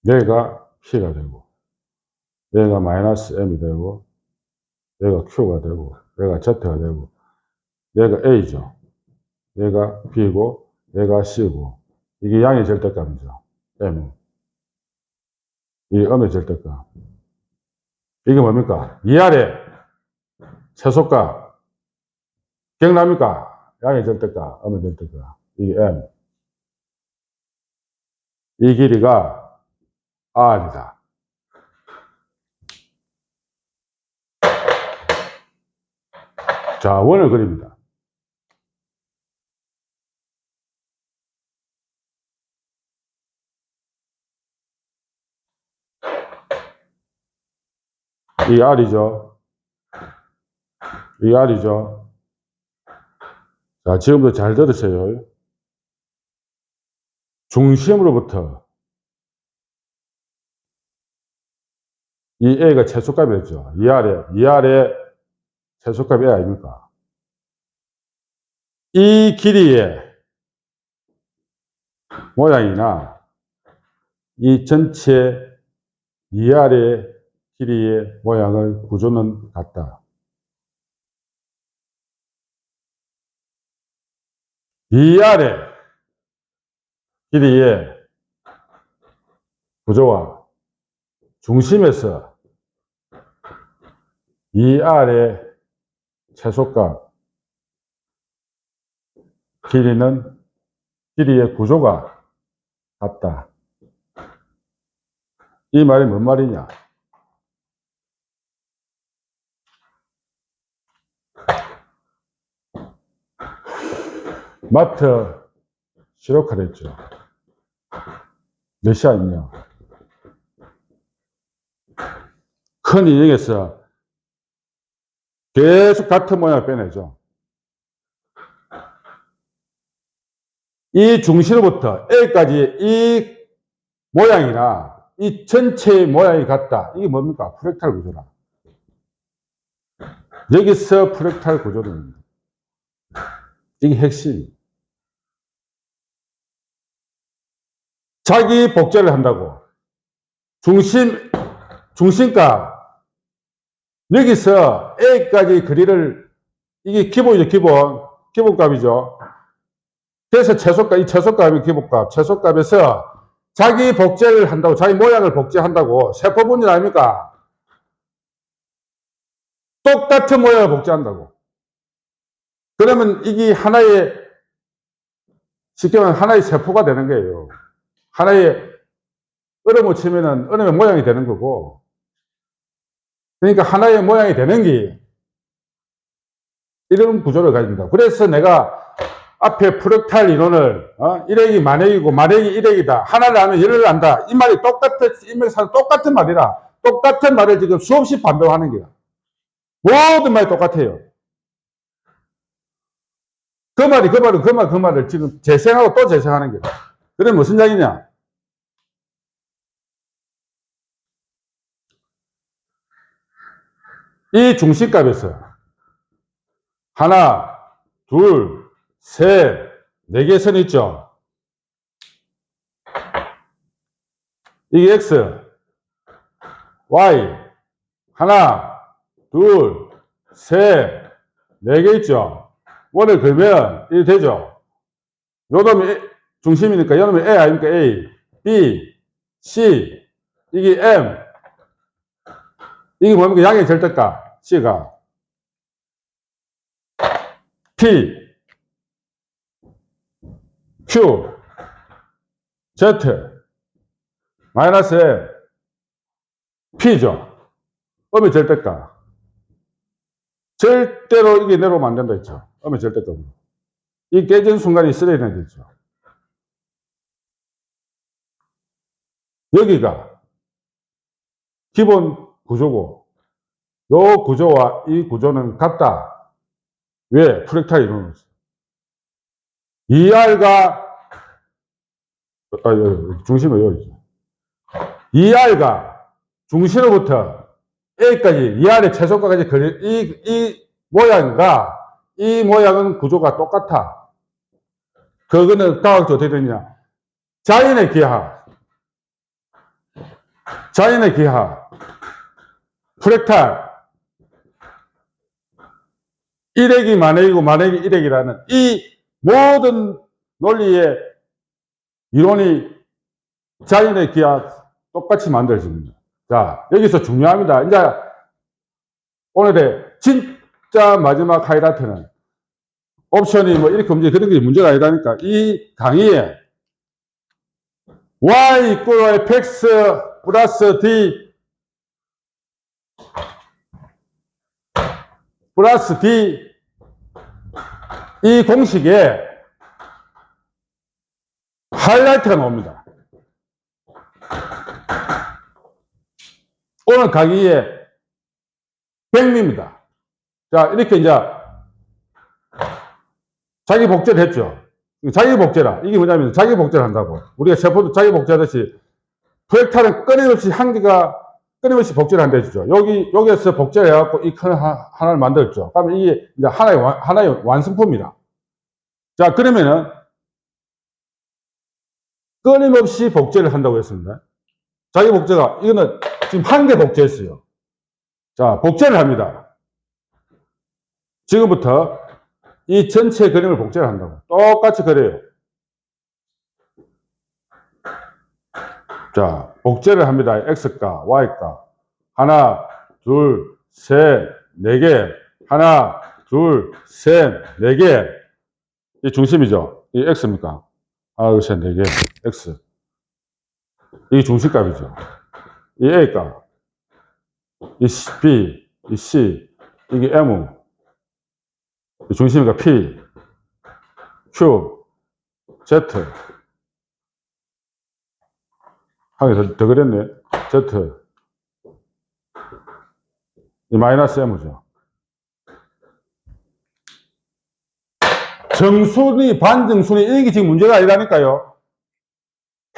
얘가 P가 되고, 얘가 마이너스 M이 되고, 얘가 Q가 되고, 얘가 Z가 되고, 얘가 A죠. 얘가 B고, 얘가 C고, 이게 양의 절대값이죠. M. 이 음의 절대값. 이게 뭡니까? 위아래 최소값. 기억납니까? 양의 절대값, 음의 절대값. 이게 M. 이 길이가 R이다. 자, 원을 그립니다. 이 R이죠. 이 R이죠. 자, 지금부터 잘 들으세요. 중심으로부터 이 A가 최소값이었죠. 이 아래 최소값이 A 아닙니까? 이 길이의 모양이나 이 전체 위아래 길이의 모양의 구조는 같다. 위아래 길이의 구조와 중심에서 위아래 최소값 길이의 구조가 같다. 이 말이 뭔 말이냐? 마트 시로카랬죠. 몇 시야 있냐? 큰 인형에서 계속 같은 모양을 빼내죠. 이 중심으로부터 A까지 이 모양이나 이 전체의 모양이 같다. 이게 뭡니까? 프랙탈 구조라. 여기서 프랙탈 구조는 이게 핵심. 자기 복제를 한다고. 중심값. 여기서 A까지 거리를, 이게 기본이죠, 기본값이죠. 그래서 이 최소값이 기본값. 최소값에서 자기 복제를 한다고, 자기 모양을 복제한다고. 세포 분열 아닙니까? 똑같은 모양을 복제한다고. 그러면 이게 쉽게 말하면 하나의 세포가 되는 거예요. 하나의 얼음을 치면은 얼음의 모양이 되는 거고. 그러니까 하나의 모양이 되는 게 이런 구조를 가진다. 그래서 내가 앞에 프랙탈 이론을 1핵이 만핵이고 만핵이 1핵이다. 하나를 하면 열을 안다. 이 말이 똑같은 말이라. 똑같은 말을 지금 수없이 반복하는 거야. 모든 말이 똑같아요. 그 말을 지금 재생하고 또 재생하는 거야. 그래 무슨 이야기냐? 이 중심값에서 하나, 둘, 셋, 네 개의 선이 있죠. 이게 X, Y, 하나, 둘, 셋, 네 개 있죠. 원을 그으면 이렇게 되죠. 요 놈이 중심이니까 요 놈이 A 아닙니까? A, B, C, 이게 M. 이게 뭡니까? 양의 절대값, C가. P, Q, Z, 마이너스 M, P죠. 음의 절대값. 절대로 이게 내려오면 안 된다 했죠. 음의 절대값으로. 이 깨진 순간이 있어야 되는 거죠. 여기가 기본 구조고, 요 구조와 이 구조는 같다. 왜? 프랙탈 이론으로서. ER가, 중심은 여기죠. ER가 중심으로부터 A까지, ER의 최소값까지 걸린 이 모양은 구조가 똑같아. 그거는 과학적으로 어떻게 되느냐. 자연의 기하, 프랙탈, 1핵이 만핵이고 만핵이 1핵이라는 이 모든 논리의 이론이 자연의 기하 똑같이 만들어집니다. 자, 여기서 중요합니다. 이제 오늘의 진짜 마지막 하이라이트는 옵션이 뭐 이렇게 움직이는 그런 게 문제가 아니라니까. 이 강의에 y equal fx 플러스 d 플러스 d 이 공식에 하이라이트가 나옵니다. 오늘 강의의 백미입니다. 자, 이렇게 이제 자기 복제를 했죠. 자기 복제라. 이게 뭐냐면 자기 복제를 한다고. 우리가 세포도 자기 복제하듯이 프랙탈은 끊임없이 끊임없이 복제를 한다 해주죠. 여기에서 복제를 해갖고 이 큰 하나를 만들었죠. 그러면 이게 이제 하나의 완성품이다. 자, 그러면은 끊임없이 복제를 한다고 했습니다. 자기 복제가, 이거는 지금 한 개 복제했어요. 자, 복제를 합니다. 지금부터 이 전체 그림을 복제를 한다고. 똑같이 그래요. 자, 복제를 합니다. X가, Y가. 하나, 둘, 셋, 네 개. 하나, 둘, 셋, 네 개. 이 중심이죠. 이 X입니까? 하나, 둘, 셋, 네 개. X. 이 중심값이죠. 이 A값. 이 B, 이 C, 이게 M. 이 중심이가 P, Q, Z. 하긴 더 그랬네. Z. 이 마이너스 M이죠. 정순위, 반정순위, 이게 지금 문제가 아니라니까요.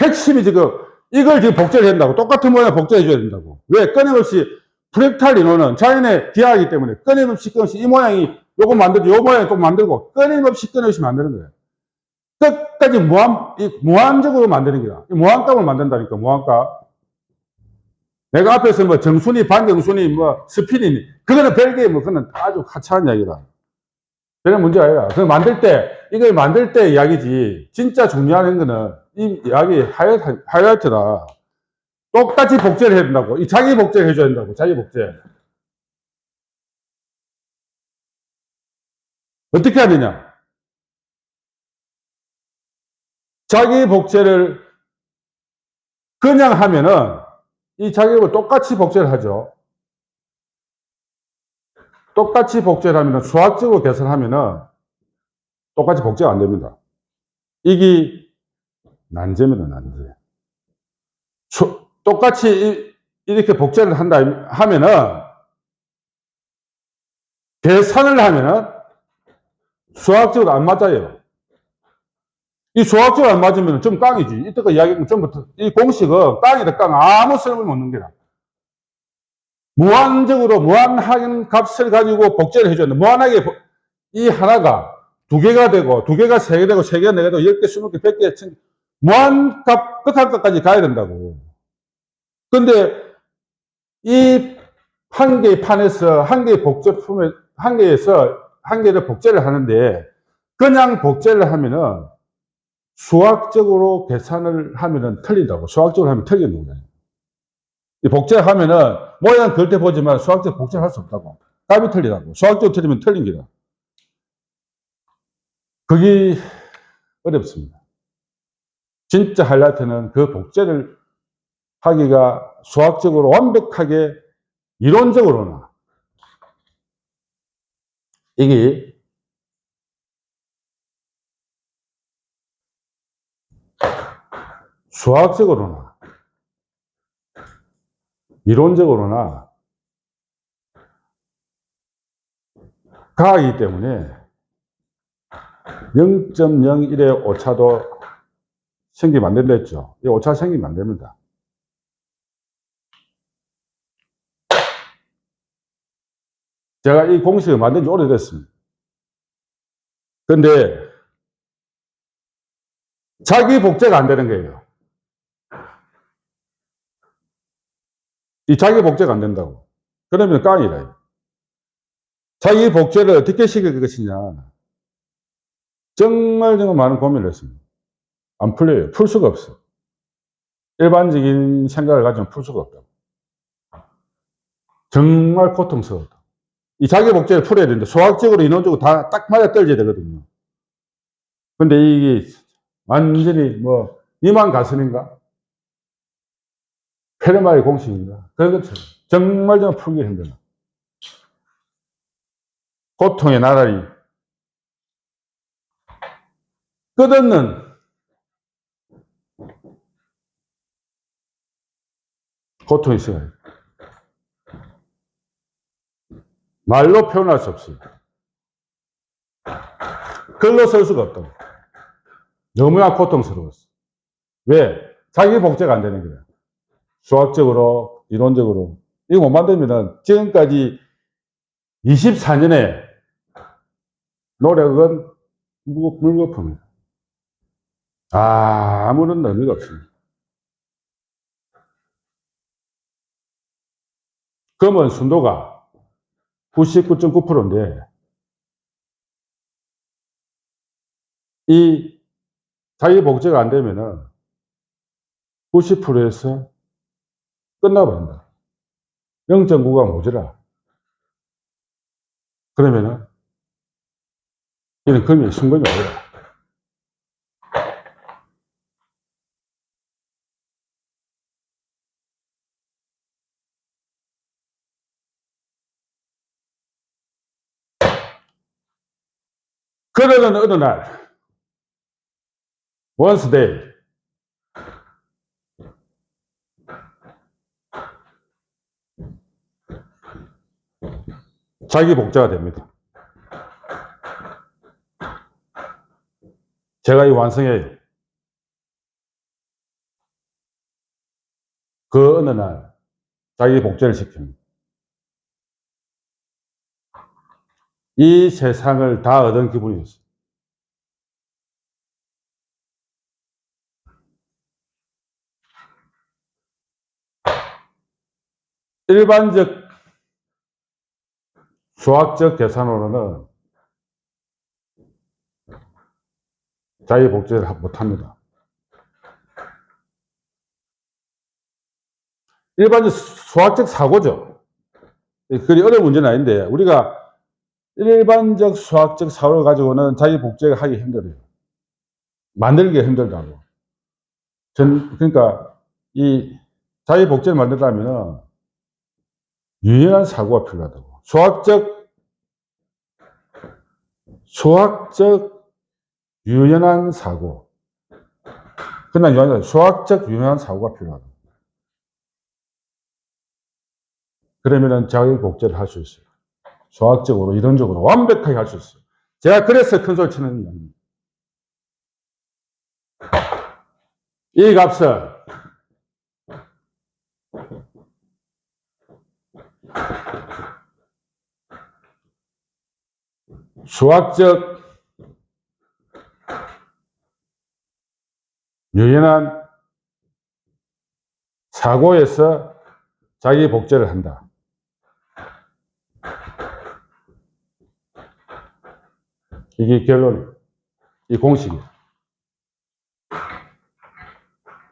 핵심이 지금, 이걸 지금 복제를 한다고. 똑같은 모양 복제해줘야 된다고. 왜? 끊임없이, 프랙탈 인호는 자연의 기하이기 때문에 끊임없이 이 모양이 요거 만들고, 요 모양이 또 만들고, 끊임없이 만드는 거예요. 끝까지 무한적으로 만드는 거야. 무한값을 만든다니까, 무한값. 내가 앞에서 뭐 정순위, 반정순위, 뭐 스피니, 그거는 별개, 뭐, 그거는 아주 하찮은 이야기다. 그런 문제가 아니라. 이걸 만들 때 이야기지. 진짜 중요한 거는 이 이야기 하이라이트다. 똑같이 복제를 해야 된다고. 이 자기 복제를 해줘야 된다고. 자기 복제. 어떻게 하느냐? 자기 복제를 그냥 하면은 이 자기를 똑같이 복제를 하죠. 똑같이 복제를 하면은 수학적으로 계산하면은 똑같이 복제가 안 됩니다. 이게 난제입니다, 난제. 똑같이 이렇게 복제를 한다 하면은 계산을 하면은 수학적으로 안 맞아요. 이 수학적으로 안 맞으면 좀 깡이지. 이때까지 이야기한 전부터 이 공식은 깡이다 깡 아무 쓸모가 없는 거라. 무한적으로 무한한 값을 가지고 복제를 해줘야 돼. 무한하게 이 하나가 두 개가 되고 두 개가 세 개 되고 세 개가 네 개 되고 10개, 20개, 100개 무한값 끝할 것까지 가야 된다고. 근데 이 한 개의 판에서 한 개의 복제품에 한 개를 복제를 하는데 그냥 복제를 하면은 수학적으로 계산을 하면은 틀린다고. 수학적으로 하면 틀리는 거예요. 복제하면은 모양 그때 보지만 수학적 복제를 할 수 없다고. 답이 틀리다고. 수학적으로 틀리면 틀린 거다. 그게 어렵습니다. 진짜 하이라이트는 그 복제를 하기가 수학적으로 완벽하게 이론적으로나 이게 수학적으로나 이론적으로나 가하기 때문에 0.01의 오차도 생기면 안 된다 했죠. 이 오차 생기면 안 됩니다. 제가 이 공식을 만든 지 오래됐습니다. 근데 자기 복제가 안 되는 거예요. 이 자기 복제가 안 된다고. 그러면 깡이라. 자기 복제를 어떻게 시킬 것이냐. 정말 많은 고민을 했습니다. 안 풀려요. 풀 수가 없어. 일반적인 생각을 가지면 풀 수가 없다. 정말 고통스럽다. 이 자기 복제를 풀어야 되는데 수학적으로 인원적으로 다 딱 맞아 떨어져야 되거든요. 근데 이게 완전히 뭐 이만 가슴인가? 페르마의 공식인가? 그런 것처럼 정말 풀기 힘들어. 고통의 나날이 끝없는 고통의 시간. 말로 표현할 수 없어요. 글로 쓸 수가 없다고. 너무나 고통스러웠어. 왜? 자기 복제가 안 되는 거야. 수학적으로, 이론적으로. 이거 못 만들면 지금까지 24년의 노력은 물거품이에요. 아무런 의미가 없습니다. 그러면 순도가 99.9%인데 이 자기 복제가 안 되면은 90%에서 끝나버린다. 0.9가 모자라. 그러면은 이런 금이 순금이 아니라. 그러던 어느 날, once day, 자기 복제가 됩니다. 제가 이 완성해요. 그 어느 날, 자기 복제를 시킵니다. 이 세상을 다 얻은 기분이었어요. 일반적 수학적 계산으로는 자기 복제를 못합니다. 일반적 수학적 사고죠. 그리 어려운 문제는 아닌데, 우리가 일반적 수학적 사고를 가지고는 자기 복제가 하기 힘들어요. 만들기가 힘들다고. 그러니까, 이 자기 복제를 만들려면 유연한 사고가 필요하다고. 수학적 유연한 사고. 그냥 유연한, 수학적 유연한 사고가 필요하다. 그러면은 자기 복제를 할 수 있어요. 수학적으로, 이론적으로 완벽하게 할 수 있어요. 제가 그래서 큰 소리 치는 겁니다. 이 값은 수학적 유연한 사고에서 자기 복제를 한다. 이게 결론이에요. 이 공식이에요.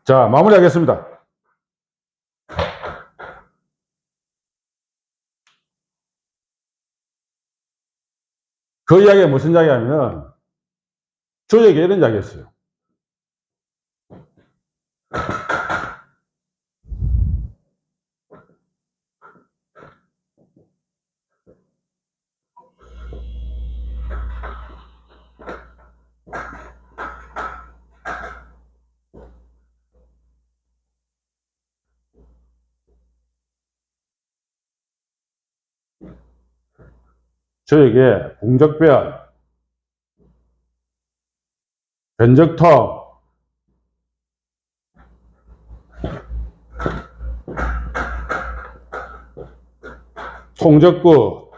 자, 마무리하겠습니다. 그 이야기가 무슨 이야기냐면, 저에게 이런 이야기였어요. 저에게 공적변, 변적터, 통적구,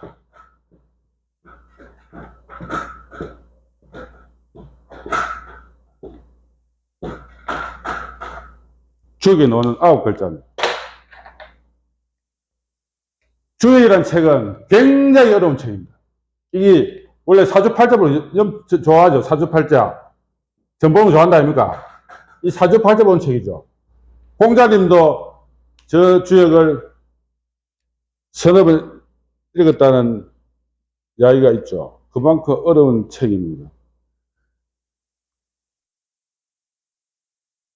주역에 나오는 9글자입니다. 주역이라는 책은 굉장히 어려운 책입니다. 이게 원래 사주팔자를 좋아하죠. 사주팔자. 전봉을 좋아한다 아닙니까? 이 사주팔자 본 책이죠. 공자님도 저 주역을 서너 번 읽었다는 이야기가 있죠. 그만큼 어려운 책입니다.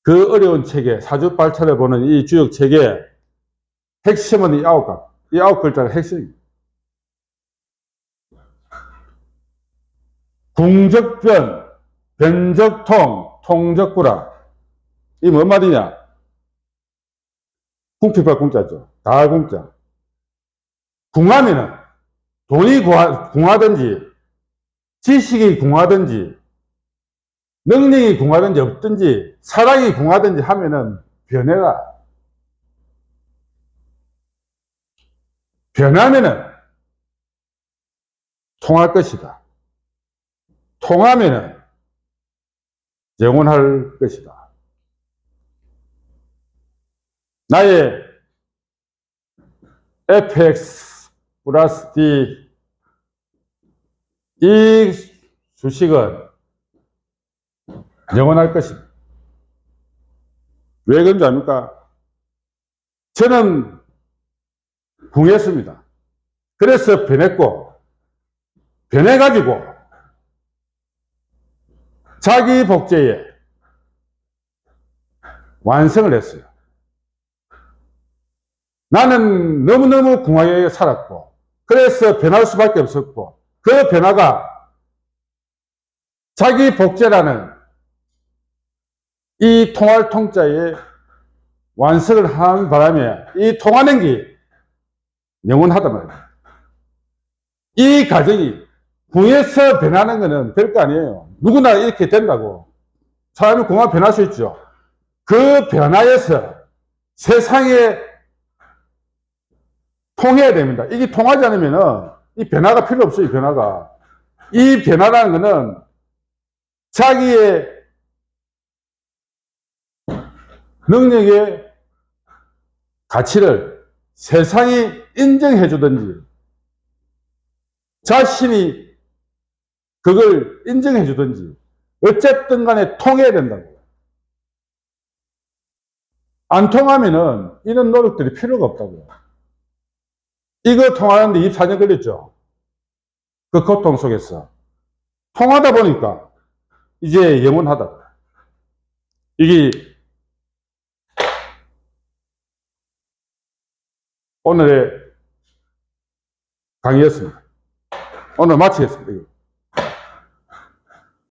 그 어려운 책에, 사주팔자를 보는 이 주역 책의 핵심은 이 9글자가 핵심입니다. 궁적변, 변적통, 통적구라. 이 뭔 말이냐? 궁핍할 궁자죠. 다 궁자. 궁하면은 돈이 궁하든지, 지식이 궁하든지, 능력이 궁하든지 없든지, 사랑이 궁하든지 하면은 변해라. 변하면은 통할 것이다. 통하면은 영원할 것이다. 나의 fx 플러스 d 이 수식은 영원할 것입니다. 왜 그런지 압니까? 저는 궁했습니다. 그래서 변했고, 변해가지고 자기 복제에 완성을 했어요. 나는 너무너무 궁하게 살았고, 그래서 변할 수밖에 없었고, 그 변화가 자기 복제라는 이 통할 통자에 완성을 한 바람에 이 통하는 게 영원하단 말이에요. 이 과정이 궁에서 변하는 것은 별거 아니에요. 누구나 이렇게 된다고. 사람이 궁하면 변할 수 있죠. 그 변화에서 세상에 통해야 됩니다. 이게 통하지 않으면 이 변화가 필요 없어요. 이 변화가. 이 변화라는 것은 자기의 능력의 가치를 세상이 인정해 주든지 자신이 그걸 인정해 주든지 어쨌든 간에 통해야 된다고. 안 통하면은 이런 노력들이 필요가 없다고요. 이거 통하는데 24년 걸렸죠. 그 고통 속에서. 통하다 보니까 이제 영원하다. 이게 오늘의 강의였습니다. 오늘 마치겠습니다.